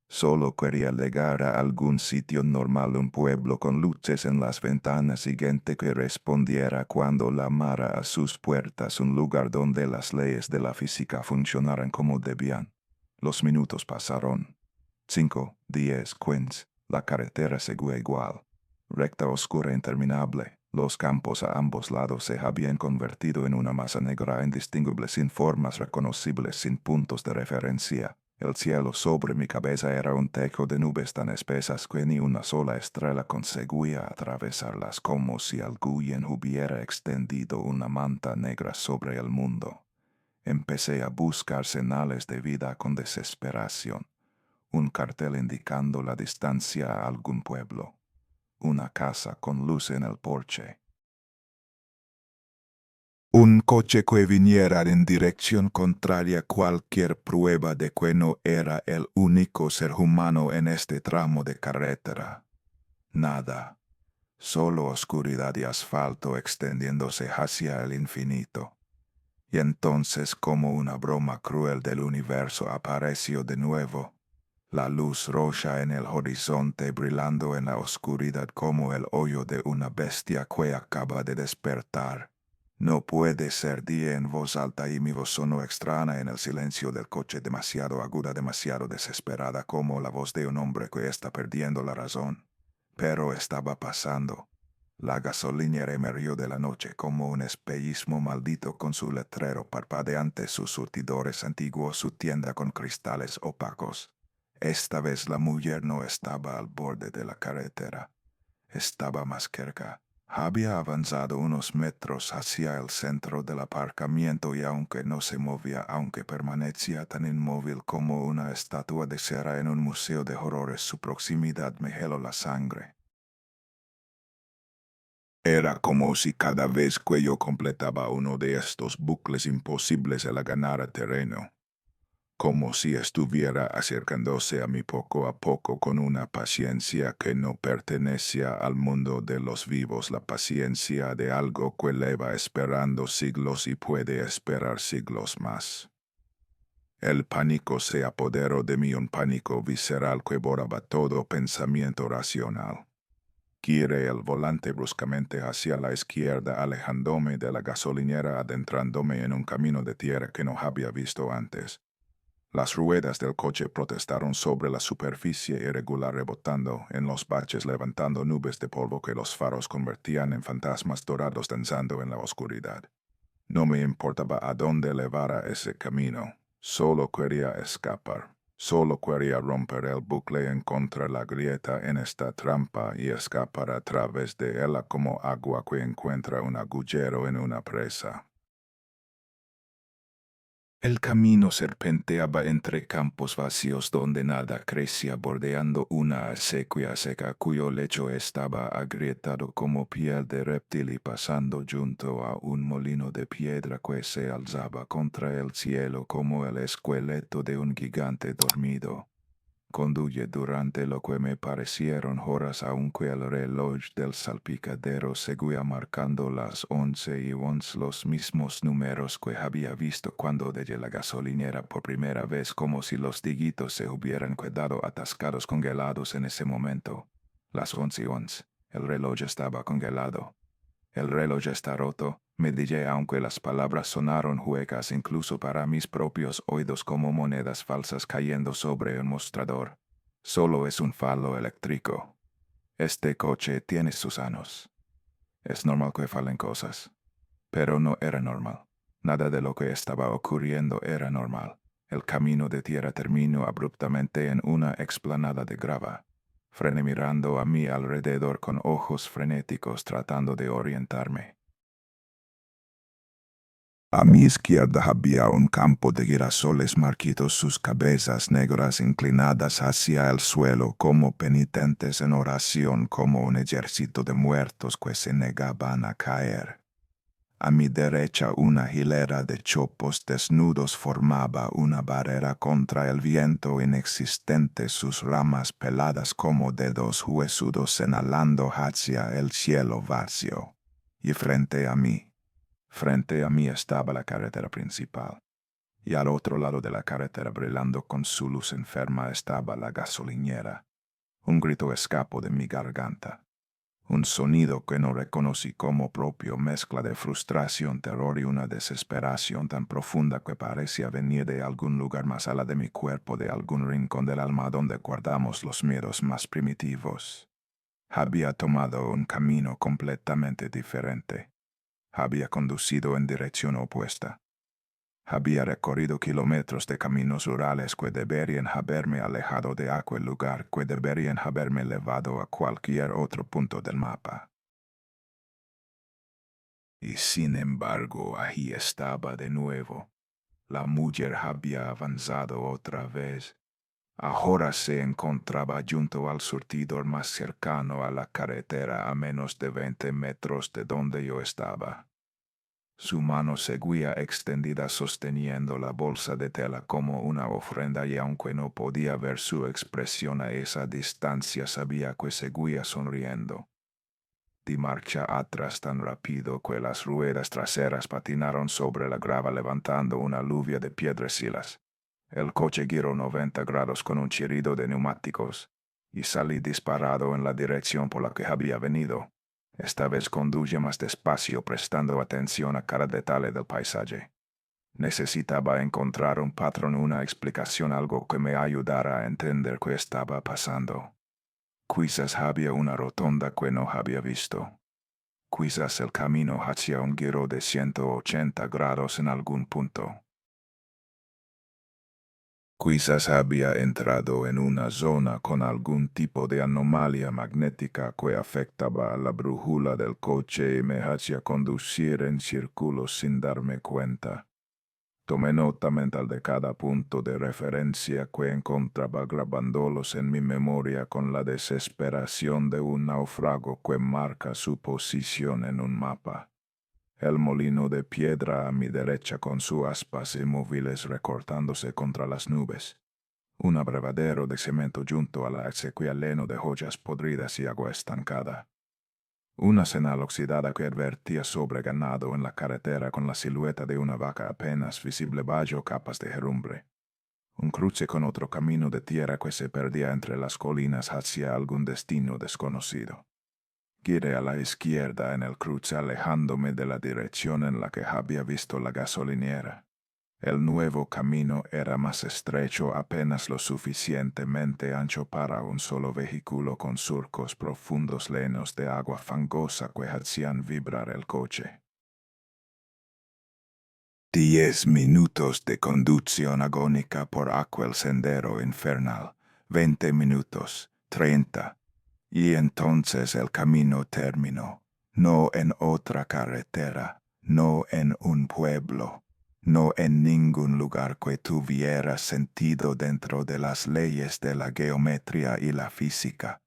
Speaker 1: Solo quería llegar a algún sitio normal, un pueblo con luces en las ventanas y gente que respondiera cuando llamara a sus puertas, un lugar donde las leyes de la física funcionaran como debían. Los minutos pasaron. 5, 10, 15. La carretera seguía igual. Recta, oscura, interminable. Los campos a ambos lados se habían convertido en una masa negra indistinguible, sin formas reconocibles, sin puntos de referencia. El cielo sobre mi cabeza era un tejo de nubes tan espesas que ni una sola estrella conseguía atravesarlas, como si alguien hubiera extendido una manta negra sobre el mundo. Empecé a buscar señales de vida con desesperación. Un cartel indicando la distancia a algún pueblo. Una casa con luz en el porche. Un coche que viniera en dirección contraria a cualquier prueba de que no era el único ser humano en este tramo de carretera. Nada, solo oscuridad y asfalto extendiéndose hacia el infinito. Y entonces, como una broma cruel del universo, apareció de nuevo, la luz roja en el horizonte brillando en la oscuridad como el hoyo de una bestia que acaba de despertar. No puede ser, dije en voz alta y mi voz sonó extraña en el silencio del coche, demasiado aguda, demasiado desesperada, como la voz de un hombre que está perdiendo la razón. Pero estaba pasando. La gasolinera emergió de la noche como un espejismo maldito con su letrero parpadeante, sus surtidores antiguos, su tienda con cristales opacos. Esta vez la mujer no estaba al borde de la carretera. Estaba más cerca. Había avanzado unos metros hacia el centro del aparcamiento y aunque no se movía, aunque permanecía tan inmóvil como una estatua de cera en un museo de horrores, su proximidad me heló la sangre. Era como si cada vez que yo completaba uno de estos bucles imposibles él ganara terreno, como si estuviera acercándose a mí poco a poco con una paciencia que no pertenecía al mundo de los vivos, la paciencia de algo que lleva esperando siglos y puede esperar siglos más. El pánico se apoderó de mí, un pánico visceral que borraba todo pensamiento racional. Giré el volante bruscamente hacia la izquierda, alejándome de la gasolinera, adentrándome en un camino de tierra que no había visto antes. Las ruedas del coche protestaron sobre la superficie irregular, rebotando en los baches, levantando nubes de polvo que los faros convertían en fantasmas dorados danzando en la oscuridad. No me importaba a dónde levara ese camino, solo quería escapar. Solo quería romper el bucle, encontrar la grieta en esta trampa y escapar a través de ella como agua que encuentra un agujero en una presa. El camino serpenteaba entre campos vacíos donde nada crecía, bordeando una acequia seca cuyo lecho estaba agrietado como piel de reptil y pasando junto a un molino de piedra que se alzaba contra el cielo como el esqueleto de un gigante dormido. Conduye durante lo que me parecieron horas, aunque el reloj del salpicadero seguía marcando las 11:11, los mismos números que había visto cuando dejé la gasolinera por primera vez, como si los dígitos se hubieran quedado atascados, congelados en ese momento. Las 11:11. El reloj estaba congelado. El reloj está roto, me dije, aunque las palabras sonaron huecas incluso para mis propios oídos, como monedas falsas cayendo sobre un mostrador. Solo es un falo eléctrico. Este coche tiene sus años. Es normal que fallen cosas. Pero no era normal. Nada de lo que estaba ocurriendo era normal. El camino de tierra terminó abruptamente en una explanada de grava. Frené mirando a mi alrededor con ojos frenéticos, tratando de orientarme. A mi izquierda había un campo de girasoles marquitos, sus cabezas negras inclinadas hacia el suelo como penitentes en oración, como un ejército de muertos que se negaban a caer. A mi derecha una hilera de chopos desnudos formaba una barrera contra el viento inexistente, sus ramas peladas como dedos huesudos señalando hacia el cielo vacío. Y frente a mí estaba la carretera principal. Y al otro lado de la carretera, brillando con su luz enferma, estaba la gasolinera. Un grito escapó de mi garganta. Un sonido que no reconocí como propio, mezcla de frustración, terror y una desesperación tan profunda que parecía venir de algún lugar más allá de mi cuerpo, de algún rincón del alma donde guardamos los miedos más primitivos. Había tomado un camino completamente diferente. Había conducido en dirección opuesta. Había recorrido kilómetros de caminos rurales que deberían haberme alejado de aquel lugar, que deberían haberme llevado a cualquier otro punto del mapa. Y sin embargo, ahí estaba de nuevo. La mujer había avanzado otra vez. Ahora se encontraba junto al surtidor más cercano a la carretera, a menos de 20 metros de donde yo estaba. Su mano seguía extendida sosteniendo la bolsa de tela como una ofrenda y aunque no podía ver su expresión a esa distancia sabía que seguía sonriendo. Di marcha atrás tan rápido que las ruedas traseras patinaron sobre la grava levantando una lluvia de piedrecilas. El coche giró 90 grados con un chirrido de neumáticos y salí disparado en la dirección por la que había venido. Esta vez conduye más despacio prestando atención a cada detalle del paisaje. Necesitaba encontrar un patrón, una explicación, algo que me ayudara a entender qué estaba pasando. Quizás había una rotonda que no había visto. Quizás el camino hacia un giro de 180 grados en algún punto. Quizás había entrado en una zona con algún tipo de anomalía magnética que afectaba a la brújula del coche y me hacía conducir en círculos sin darme cuenta. Tomé nota mental de cada punto de referencia que encontraba grabándolos en mi memoria con la desesperación de un náufrago que marca su posición en un mapa. El molino de piedra a mi derecha con sus aspas inmóviles recortándose contra las nubes. Un abrevadero de cemento junto a la acequia lleno de joyas podridas y agua estancada. Una señal oxidada que advertía sobre ganado en la carretera con la silueta de una vaca apenas visible bajo capas de herrumbre. Un cruce con otro camino de tierra que se perdía entre las colinas hacia algún destino desconocido. Giré a la izquierda en el cruce alejándome de la dirección en la que había visto la gasolinera. El nuevo camino era más estrecho, apenas lo suficientemente ancho para un solo vehículo con surcos profundos llenos de agua fangosa que hacían vibrar el coche. 10 minutos de conducción agónica por aquel sendero infernal. 20 minutos, 30. Y entonces el camino terminó. No en otra carretera, no en un pueblo. No en ningún lugar que tuviera sentido dentro de las leyes de la geometría y la física.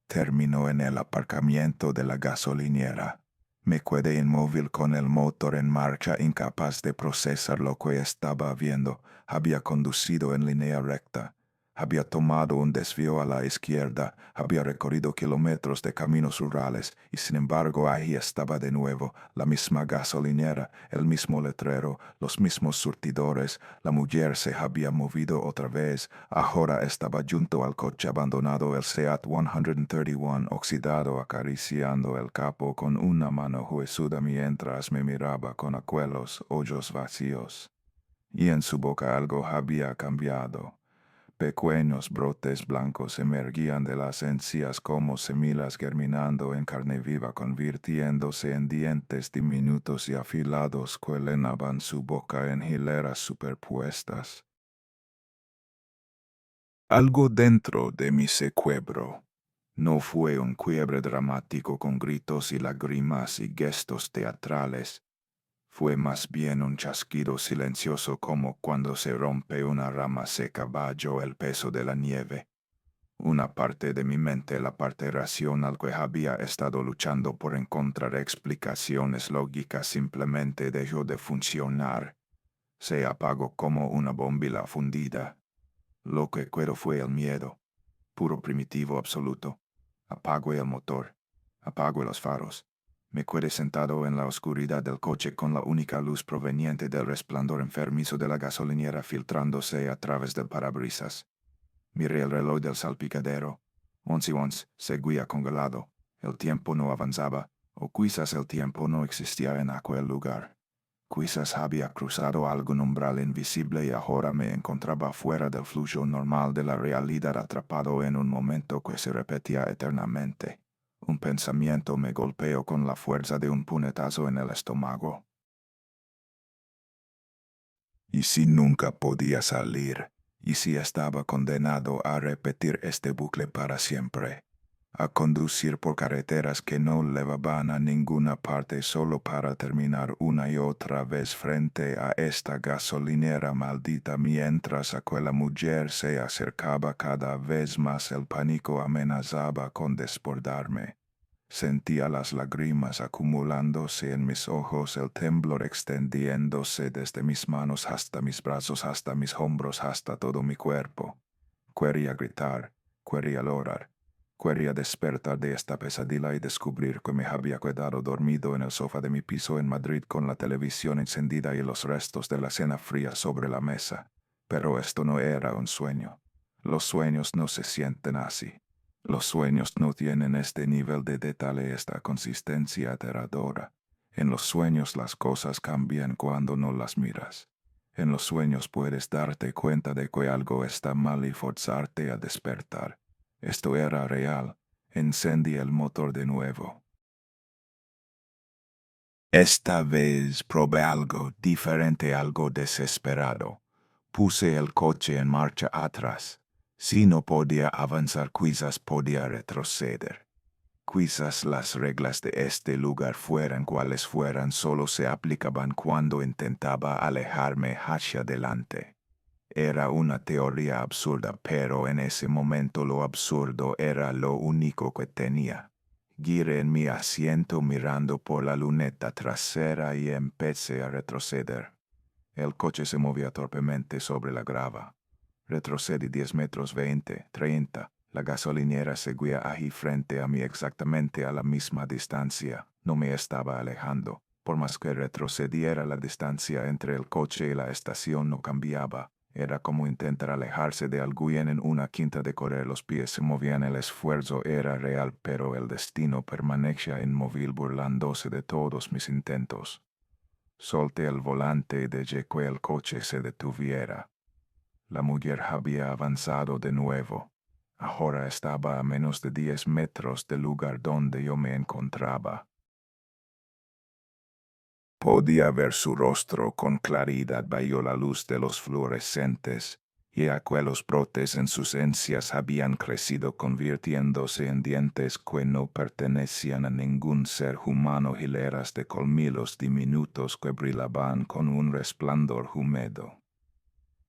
Speaker 1: Terminó en el aparcamiento de la gasolinera. Me quedé inmóvil con el motor en marcha, incapaz de procesar lo que estaba viendo. Había conducido en línea recta. Había tomado un desvío a la izquierda, había recorrido kilómetros de caminos rurales, y sin embargo ahí estaba de nuevo, la misma gasolinera, el mismo letrero, los mismos surtidores. La mujer se había movido otra vez, ahora estaba junto al coche abandonado, el Seat 131 oxidado, acariciando el capó con una mano huesuda mientras me miraba con aquellos ojos vacíos. Y en su boca algo había cambiado. Pequeños brotes blancos emergían de las encías como semillas germinando en carne viva, convirtiéndose en dientes diminutos y afilados que llenaban su boca en hileras superpuestas. Algo dentro de mí se quebró. No fue un quiebre dramático con gritos y lágrimas y gestos teatrales. Fue más bien un chasquido silencioso, como cuando se rompe una rama seca bajo el peso de la nieve. Una parte de mi mente, la parte racional que había estado luchando por encontrar explicaciones lógicas, simplemente dejó de funcionar. Se apagó como una bombilla fundida. Lo que quedó fue el miedo, puro primitivo absoluto. Apago el motor, apago los faros. Me quedé sentado en la oscuridad del coche con la única luz proveniente del resplandor enfermizo de la gasolinera filtrándose a través del parabrisas. Miré el reloj del salpicadero. 11:11 seguía congelado. El tiempo no avanzaba, o quizás el tiempo no existía en aquel lugar. Quizás había cruzado algún umbral invisible y ahora me encontraba fuera del flujo normal de la realidad, atrapado en un momento que se repetía eternamente. Un pensamiento me golpeó con la fuerza de un puñetazo en el estómago. ¿Y si nunca podía salir? ¿Y si estaba condenado a repetir este bucle para siempre? A conducir por carreteras que no llevaban a ninguna parte solo para terminar una y otra vez frente a esta gasolinera maldita mientras aquella mujer se acercaba cada vez más. El pánico amenazaba con desbordarme. Sentía las lágrimas acumulándose en mis ojos, el temblor extendiéndose desde mis manos hasta mis brazos, hasta mis hombros, hasta todo mi cuerpo. Quería gritar, quería llorar, quería despertar de esta pesadilla y descubrir que me había quedado dormido en el sofá de mi piso en Madrid con la televisión encendida y los restos de la cena fría sobre la mesa. Pero esto no era un sueño. Los sueños no se sienten así. Los sueños no tienen este nivel de detalle, esta consistencia aterradora. En los sueños las cosas cambian cuando no las miras. En los sueños puedes darte cuenta de que algo está mal y forzarte a despertar. Esto era real. Encendí el motor de nuevo. Esta vez probé algo diferente, algo desesperado. Puse el coche en marcha atrás. Si no podía avanzar, quizás podía retroceder. Quizás las reglas de este lugar fueran cuales fueran, solo se aplicaban cuando intentaba alejarme hacia adelante. Era una teoría absurda, pero en ese momento lo absurdo era lo único que tenía. Giré en mi asiento mirando por la luneta trasera y empecé a retroceder. El coche se movía torpemente sobre la grava. Retrocedí 10 metros, 20, 30. La gasolinera seguía allí frente a mí exactamente a la misma distancia. No me estaba alejando. Por más que retrocediera, la distancia entre el coche y la estación no cambiaba. Era como intentar alejarse de alguien en una quinta de correr. Los pies se movían, el esfuerzo era real, pero el destino permanecía inmóvil burlándose de todos mis intentos. Solté el volante y dejé que el coche se detuviera. La mujer había avanzado de nuevo. Ahora estaba a menos de 10 metros del lugar donde yo me encontraba. Podía ver su rostro con claridad bajo la luz de los fluorescentes, y aquellos brotes en sus encías habían crecido convirtiéndose en dientes que no pertenecían a ningún ser humano, hileras de colmillos diminutos que brillaban con un resplandor húmedo.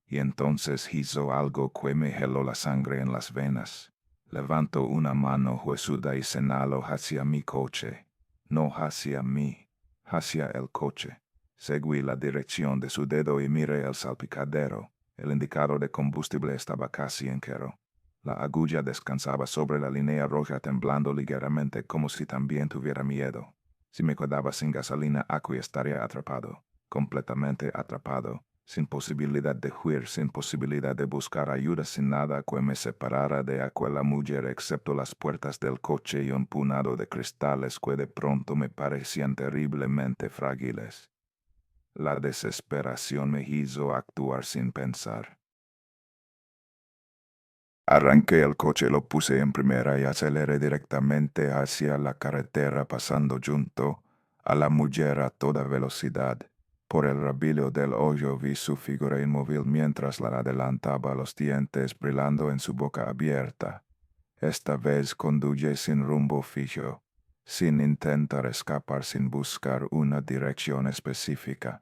Speaker 1: Y entonces hizo algo que me heló la sangre en las venas. Levantó una mano huesuda y señaló hacia mi coche. No hacia mí, hacia el coche. Seguí la dirección de su dedo y miré el salpicadero. El indicador de combustible estaba casi entero. La agulla descansaba sobre la línea roja, temblando ligeramente como si también tuviera miedo. Si me quedaba sin gasolina, aquí estaría atrapado, completamente atrapado, sin posibilidad de huir, sin posibilidad de buscar ayuda, sin nada que me separara de aquella mujer excepto las puertas del coche y un puñado de cristales que de pronto me parecían terriblemente frágiles. La desesperación me hizo actuar sin pensar. Arranqué el coche, lo puse en primera y aceleré directamente hacia la carretera, pasando junto a la mujer a toda velocidad. Por el rabillo del hoyo vi su figura inmóvil mientras la adelantaba, los dientes brillando en su boca abierta. Esta vez conduje sin rumbo fijo, sin intentar escapar, sin buscar una dirección específica.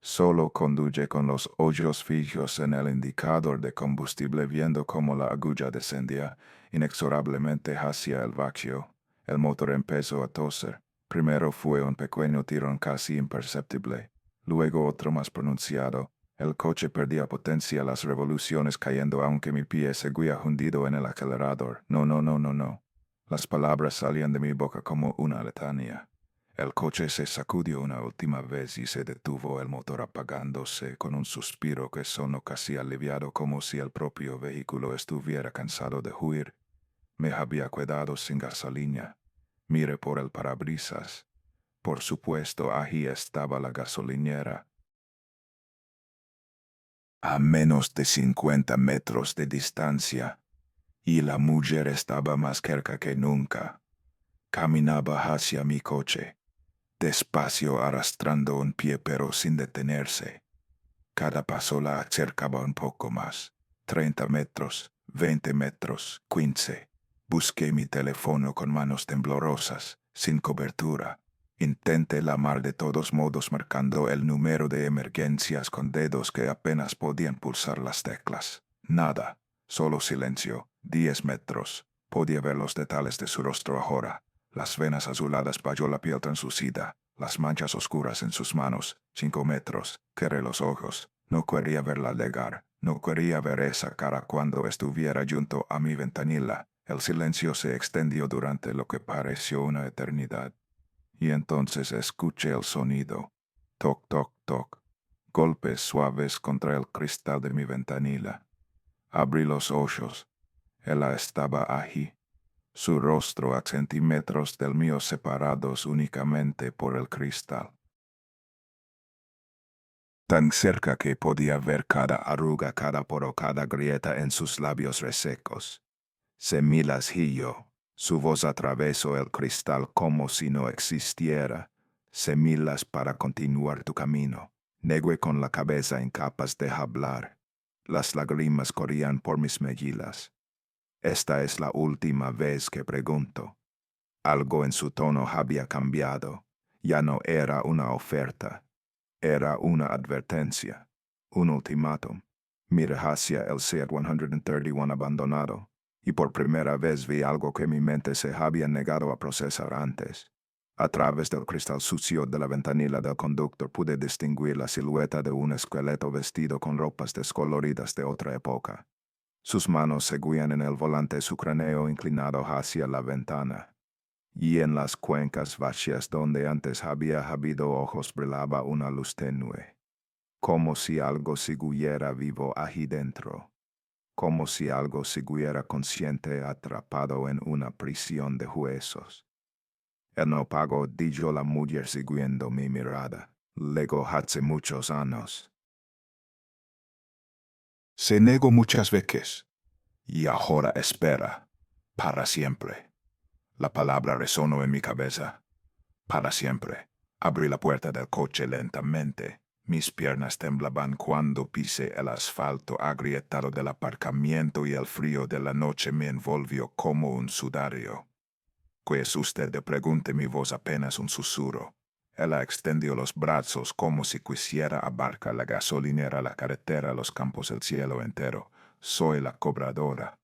Speaker 1: Solo conduje con los ojos fijos en el indicador de combustible, viendo cómo la agulla descendía inexorablemente hacia el vacío. El motor empezó a toser. Primero fue un pequeño tirón casi imperceptible, luego otro más pronunciado. El coche perdía potencia, las revoluciones cayendo, aunque mi pie seguía hundido en el acelerador. No, no, no, no, no. Las palabras salían de mi boca como una letanía. El coche se sacudió una última vez y se detuvo, el motor apagándose con un suspiro que sonó casi aliviado, como si el propio vehículo estuviera cansado de huir. Me había quedado sin gasolina. Miré por el parabrisas. Por supuesto, allí estaba la gasolinera. A menos de 50 metros de distancia, y la mujer estaba más cerca que nunca. Caminaba hacia mi coche, despacio, arrastrando un pie pero sin detenerse. Cada paso la acercaba un poco más. 30 metros, 20 metros, 15. Busqué mi teléfono con manos temblorosas, sin cobertura. Intenté llamar de todos modos, marcando el número de emergencias con dedos que apenas podían pulsar las teclas. Nada, solo silencio. 10 metros. Podía ver los detalles de su rostro ahora. las venas azuladas bajo la piel translucida, las manchas oscuras en sus manos, 5 metros, cerré los ojos. No quería verla llegar, no quería ver esa cara cuando estuviera junto a mi ventanilla. El silencio se extendió durante lo que pareció una eternidad. Y entonces escuché el sonido. Toc, toc, toc. Golpes suaves contra el cristal de mi ventanilla. Abrí los ojos. Ella estaba allí. Su rostro a centímetros del mío separados únicamente por el cristal. Tan cerca que podía ver cada arruga, cada poro, cada grieta en sus labios resecos. Semilas y yo. Su voz atravesó el cristal como si no existiera. Semilas para continuar tu camino. Negué con la cabeza incapaz de hablar. Las lágrimas corrían por mis mejillas. Esta es la última vez que pregunto. Algo en su tono había cambiado. Ya no era una oferta. Era una advertencia. Un ultimátum. Miré hacia el Seat 131 abandonado, y por primera vez vi algo que mi mente se había negado a procesar antes. A través del cristal sucio de la ventanilla del conductor pude distinguir la silueta de un esqueleto vestido con ropas descoloridas de otra época. Sus manos seguían en el volante, su cráneo inclinado hacia la ventana. Y en las cuencas vacías donde antes había habido ojos brillaba una luz tenue. Como si algo siguiera vivo allí dentro. Como si algo siguiera consciente atrapado en una prisión de huesos. El no pago, dijo la mujer siguiendo mi mirada. Luego hace muchos años. Se negó muchas veces. Y ahora espera. Para siempre. La palabra resonó en mi cabeza. Para siempre. Abrí la puerta del coche lentamente. Mis piernas temblaban cuando pisé el asfalto agrietado del aparcamiento y el frío de la noche me envolvió como un sudario. ¿Qué es usted? Pregunté, mi voz apenas un susurro. Ella extendió los brazos como si quisiera abarcar la gasolinera, la carretera, los campos, el cielo entero. Soy la cobradora,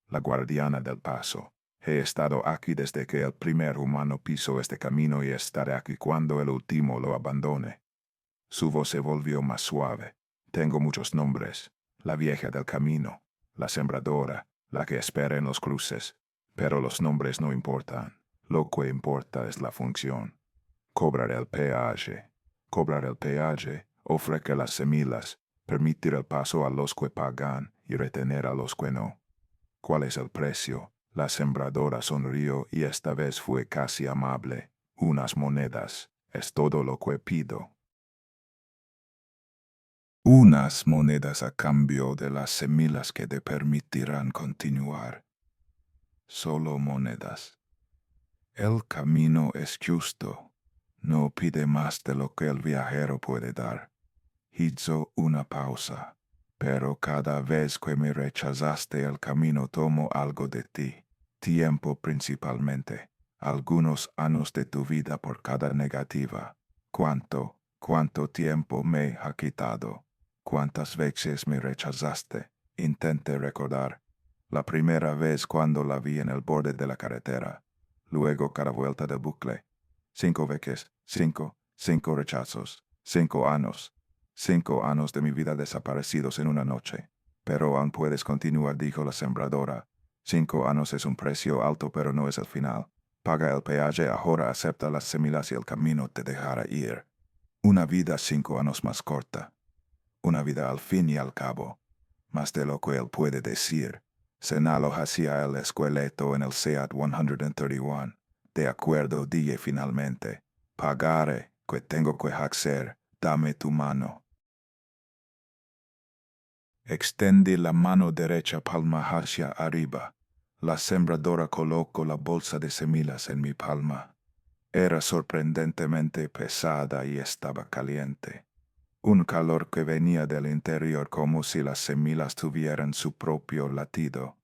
Speaker 1: la guardiana del paso. He estado aquí desde que el primer humano pisó este camino y estaré aquí cuando el último lo abandone. Su voz se volvió más suave. Tengo muchos nombres. La vieja del camino, la sembradora, la que espera en los cruces. Pero los nombres no importan. Lo que importa es la función. Cobrar el peaje. Cobrar el peaje, ofrecer las semillas, permitir el paso a los que pagan y retener a los que no. ¿Cuál es el precio? La sembradora sonrió y esta vez fue casi amable. Unas monedas. Es todo lo que pido. Unas monedas a cambio de las semillas que te permitirán continuar. Solo monedas. El camino es justo. No pide más de lo que el viajero puede dar. Hizo una pausa. Pero cada vez que me rechazaste el camino tomo algo de ti. Tiempo principalmente. Algunos años de tu vida por cada negativa. ¿Cuánto tiempo me ha quitado? ¿Cuántas veces me rechazaste? Intenté recordar. La primera vez cuando la vi en el borde de la carretera. Luego cada vuelta del bucle. 5 veces. 5 rechazos. 5 años. 5 años de mi vida desaparecidos en una noche. Pero aún puedes continuar, dijo la sembradora. 5 años es un precio alto, pero no es el final. Paga el peaje ahora, acepta las semillas y el camino te dejará ir. Una vida 5 años más corta. Una vida al fin y al cabo. Más de lo que él puede decir. Señaló hacia el esqueleto en el Seat 131. De acuerdo, dije finalmente. Pagaré, que tengo que hacer. Dame tu mano. Extendí la mano derecha, palma hacia arriba. La sembradora colocó la bolsa de semillas en mi palma. Era sorprendentemente pesada y estaba caliente. Un calor que venía del interior como si las semillas tuvieran su propio latido.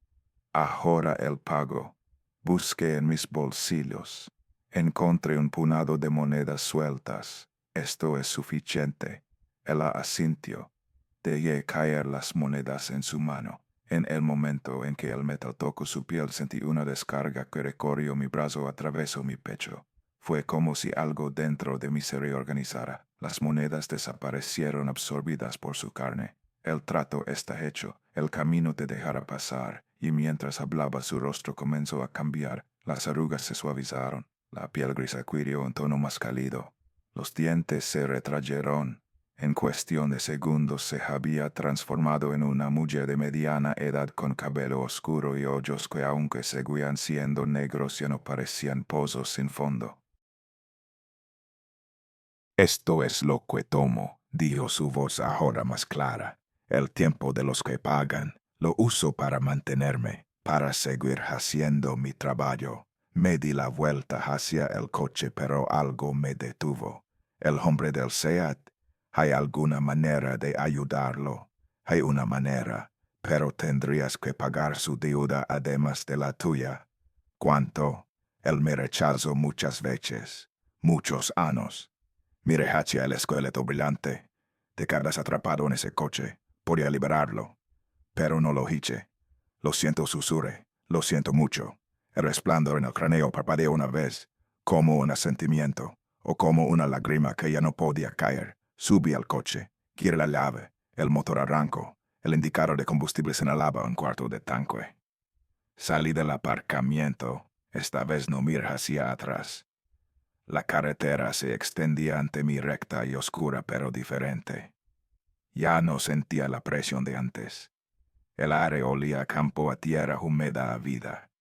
Speaker 1: Ahora el pago. Busqué en mis bolsillos. Encontré un puñado de monedas sueltas. Esto es suficiente. Ella asintió. Dejé caer las monedas en su mano. En el momento en que el metal tocó su piel sentí una descarga que recorrió mi brazo, atravesó mi pecho. Fue como si algo dentro de mí se reorganizara. Las monedas desaparecieron absorbidas por su carne. El trato está hecho, el camino te dejará pasar, y mientras hablaba su rostro comenzó a cambiar, las arrugas se suavizaron, la piel gris adquirió un tono más cálido, los dientes se retrayeron. En cuestión de segundos se había transformado en una mujer de mediana edad con cabello oscuro y ojos que aunque seguían siendo negros ya no parecían pozos sin fondo. Esto es lo que tomo, dijo su voz ahora más clara. El tiempo de los que pagan, lo uso para mantenerme, para seguir haciendo mi trabajo. Me di la vuelta hacia el coche, pero algo me detuvo. El hombre del SEAT. ¿Hay alguna manera de ayudarlo? Hay una manera, pero tendrías que pagar su deuda además de la tuya. ¿Cuánto? Él me rechazó muchas veces, muchos años. Miré hacia el esqueleto brillante. Te quedas atrapado en ese coche. Podría liberarlo, pero no lo hice. Lo siento, susurré. Lo siento mucho. El resplandor en el cráneo parpadeó una vez, como un asentimiento, o como una lágrima que ya no podía caer. Subí al coche. Giré la llave. El motor arrancó. El indicador de combustible señalaba un cuarto de tanque. Salí del aparcamiento. Esta vez no miré hacia atrás. La carretera se extendía ante mí recta y oscura pero diferente. Ya no sentía la presión de antes. El aire olía a campo, a tierra húmeda, a vida.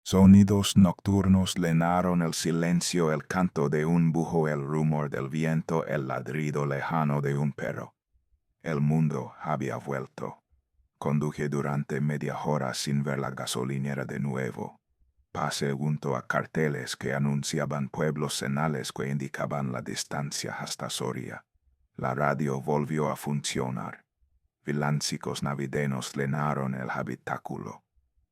Speaker 1: Sonidos nocturnos llenaron el silencio, el canto de un búho, el rumor del viento, el ladrido lejano de un perro. El mundo había vuelto. Conduje durante media hora sin ver la gasolinera de nuevo. Pasé junto a carteles que anunciaban pueblos cenales que indicaban la distancia hasta Soria. La radio volvió a funcionar. Villancicos navideños llenaron el habitáculo.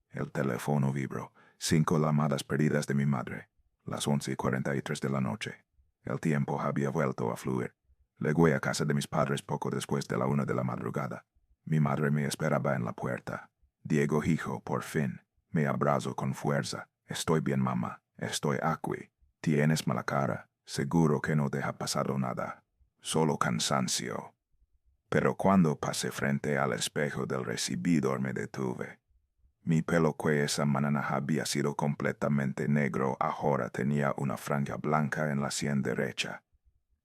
Speaker 1: El teléfono vibró. 5 llamadas perdidas de mi madre. Las 11:43 de la noche. El tiempo había vuelto a fluir. Llegué a casa de mis padres poco después de la 1 de la madrugada. Mi madre me esperaba en la puerta. Diego, hijo, por fin. Me abrazó con fuerza. Estoy bien, mamá. Estoy aquí. Tienes mala cara. Seguro que no te ha pasado nada. Solo cansancio. Pero cuando pasé frente al espejo del recibidor me detuve. Mi pelo que esa mañana había sido completamente negro ahora tenía una franja blanca en la sien derecha.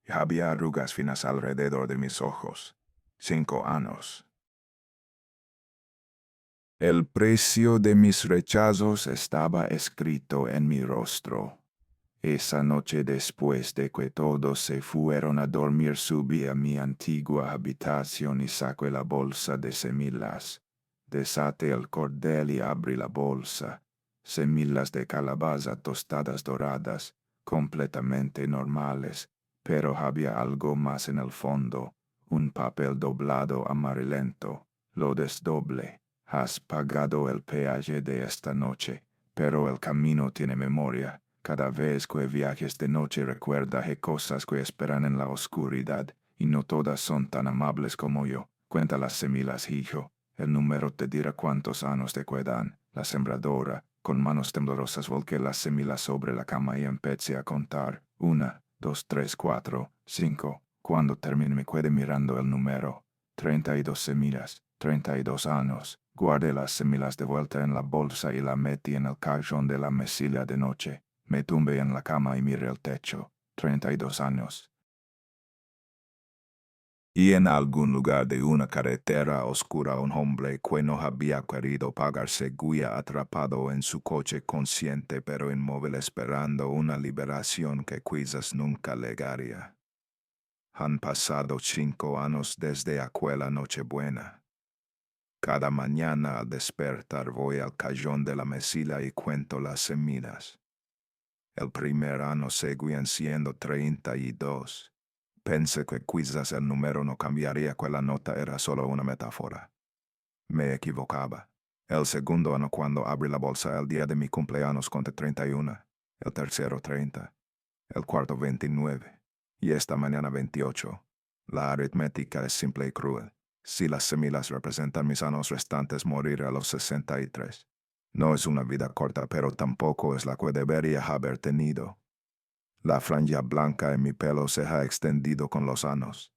Speaker 1: Y había arrugas finas alrededor de mis ojos. 5 años. El precio de mis rechazos estaba escrito en mi rostro. Esa noche, después de que todos se fueron a dormir, subí a mi antigua habitación y saqué la bolsa de semillas. Desaté el cordel y abrí la bolsa. Semillas de calabaza tostadas doradas, completamente normales, pero había algo más en el fondo, un papel doblado amarillento. Lo desdoblé. Has pagado el peaje de esta noche, pero el camino tiene memoria. Cada vez que viajes de noche recuerda que cosas que esperan en la oscuridad, y no todas son tan amables como yo. Cuenta las semillas, hijo. El número te dirá cuántos años te quedan. La sembradora, con manos temblorosas, volqué las semillas sobre la cama y empecé a contar. 1, 2, 3, 4, 5. Cuando terminé me quedé mirando el número. 32 semillas, 32 años. Guardé las semillas de vuelta en la bolsa y la metí en el cajón de la mesilla de noche. Me tumbé en la cama y miré el techo. 32 años. Y en algún lugar de una carretera oscura un hombre que no había querido pagar seguía atrapado en su coche consciente pero inmóvil esperando una liberación que quizás nunca llegaría. Han pasado 5 años desde aquella Nochebuena. Cada mañana al despertar voy al cajón de la mesilla y cuento las semillas. El primer año seguían siendo 32. Pensé que quizás el número no cambiaría, que la nota era solo una metáfora. Me equivocaba. El segundo año, cuando abrí la bolsa el día de mi cumpleaños, conté 31. El tercero 30. El cuarto 29. Y esta mañana 28. La aritmética es simple y cruel.
Speaker 2: Si las semilas representan mis años restantes, moriré a los 63. No es una vida corta, pero tampoco es la que debería haber tenido. La franja blanca en mi pelo se ha extendido con los años.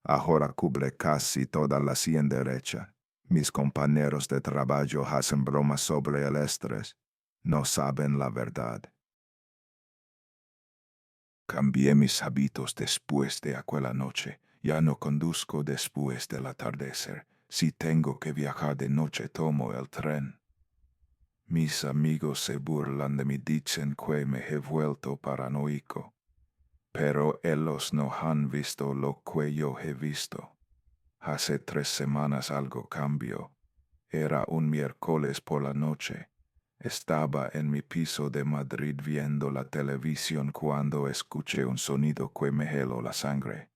Speaker 2: Ahora cubre casi toda la sien derecha. Mis compañeros de trabajo hacen bromas sobre el estrés. No saben la verdad.
Speaker 1: Cambié mis hábitos después de aquella noche. Ya no conduzco después del atardecer. Si tengo que viajar de noche, tomo el tren. Mis amigos se burlan de mí, dicen que me he vuelto paranoico. Pero ellos no han visto lo que yo he visto. Hace 3 semanas algo cambió. Era un miércoles por la noche. Estaba en mi piso de Madrid viendo la televisión cuando escuché un sonido que me heló la sangre.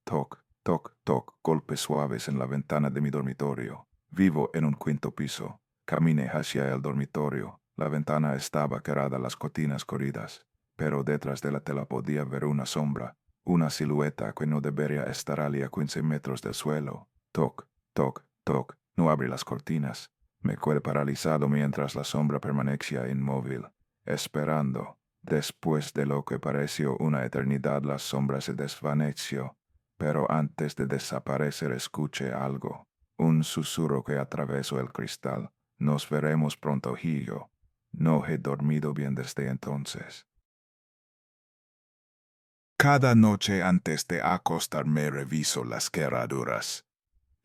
Speaker 1: Toc, toc, toc, golpes suaves en la ventana de mi dormitorio. Vivo en un 5º piso. Caminé hacia el dormitorio. La ventana estaba cerrada, las cortinas corridas, pero detrás de la tela podía ver una sombra, una silueta que no debería estar a 15 metros del suelo. Toc, toc, toc. No abrí las cortinas. Me quedé paralizado mientras la sombra permanecía inmóvil, esperando. Después de lo que pareció una eternidad, la sombra se desvaneció, pero antes de desaparecer escuché algo, un susurro que atravesó el cristal. Nos veremos pronto, Higo. No he dormido bien desde entonces. Cada noche antes de acostarme reviso las cerraduras.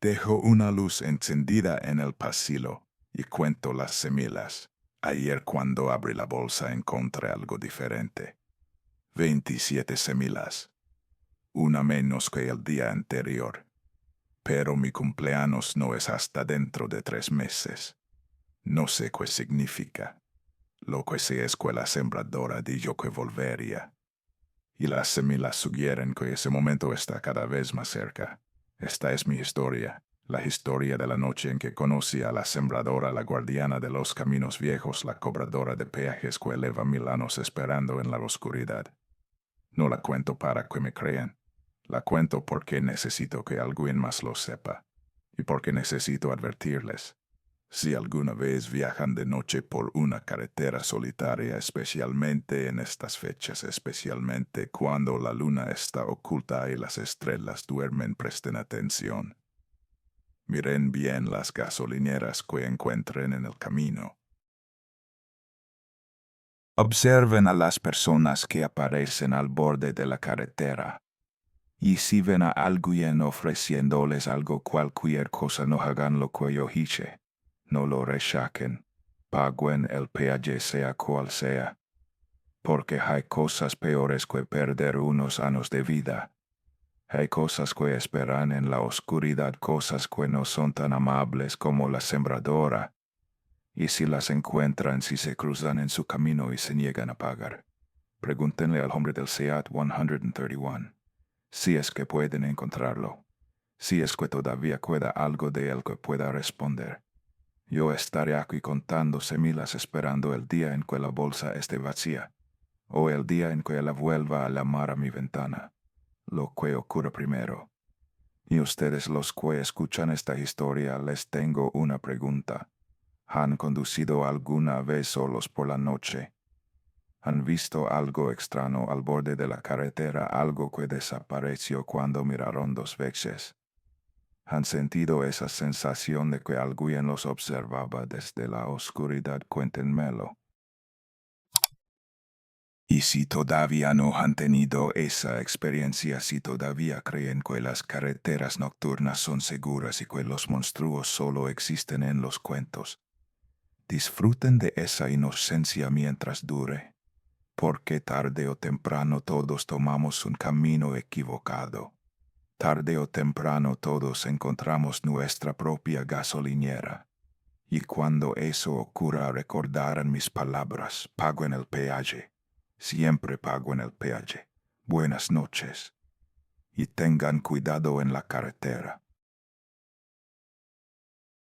Speaker 1: Dejo una luz encendida en el pasillo y cuento las semilas. Ayer cuando abrí la bolsa encontré algo diferente. 27 semilas. Una menos que el día anterior. Pero mi cumpleaños no es hasta dentro de 3 meses. No sé qué significa. Lo que sé es que la sembradora dijo que volvería. Y las semilas sugieren que ese momento está cada vez más cerca. Esta es mi historia, la historia de la noche en que conocí a la sembradora, la guardiana de los caminos viejos, la cobradora de peajes que eleva 1000 años esperando en la oscuridad. No la cuento para que me crean. La cuento porque necesito que alguien más lo sepa. Y porque necesito advertirles. Si alguna vez viajan de noche por una carretera solitaria, especialmente en estas fechas, especialmente cuando la luna está oculta y las estrellas duermen, presten atención. Miren bien las gasolineras que encuentren en el camino. Observen a las personas que aparecen al borde de la carretera. Y si ven a alguien ofreciéndoles algo, cualquier cosa, no hagan lo que yo hice. No lo rechaquen. Paguen el peaje sea cual sea. Porque hay cosas peores que perder unos años de vida. Hay cosas que esperan en la oscuridad, cosas que no son tan amables como la sembradora. Y si las encuentran, si se cruzan en su camino y se niegan a pagar, pregúntenle al hombre del Seat 131. Si es que pueden encontrarlo. Si es que todavía queda algo de él que pueda responder. Yo estaré aquí contando semilas esperando el día en que la bolsa esté vacía, o el día en que la vuelva a llamar a mi ventana, lo que ocurra primero. Y ustedes, los que escuchan esta historia, les tengo una pregunta. ¿Han conducido alguna vez solos por la noche? ¿Han visto algo extraño al borde de la carretera, algo que desapareció cuando miraron 2 veces? ¿Han sentido esa sensación de que alguien los observaba desde la oscuridad? Cuéntenmelo. Y si todavía no han tenido esa experiencia, si todavía creen que las carreteras nocturnas son seguras y que los monstruos solo existen en los cuentos, disfruten de esa inocencia mientras dure, porque tarde o temprano todos tomamos un camino equivocado. Tarde o temprano todos encontramos nuestra propia gasolinera. Y cuando eso ocurra, recordarán mis palabras: pago en el peaje. Siempre pago en el peaje. Buenas noches. Y tengan cuidado en la carretera.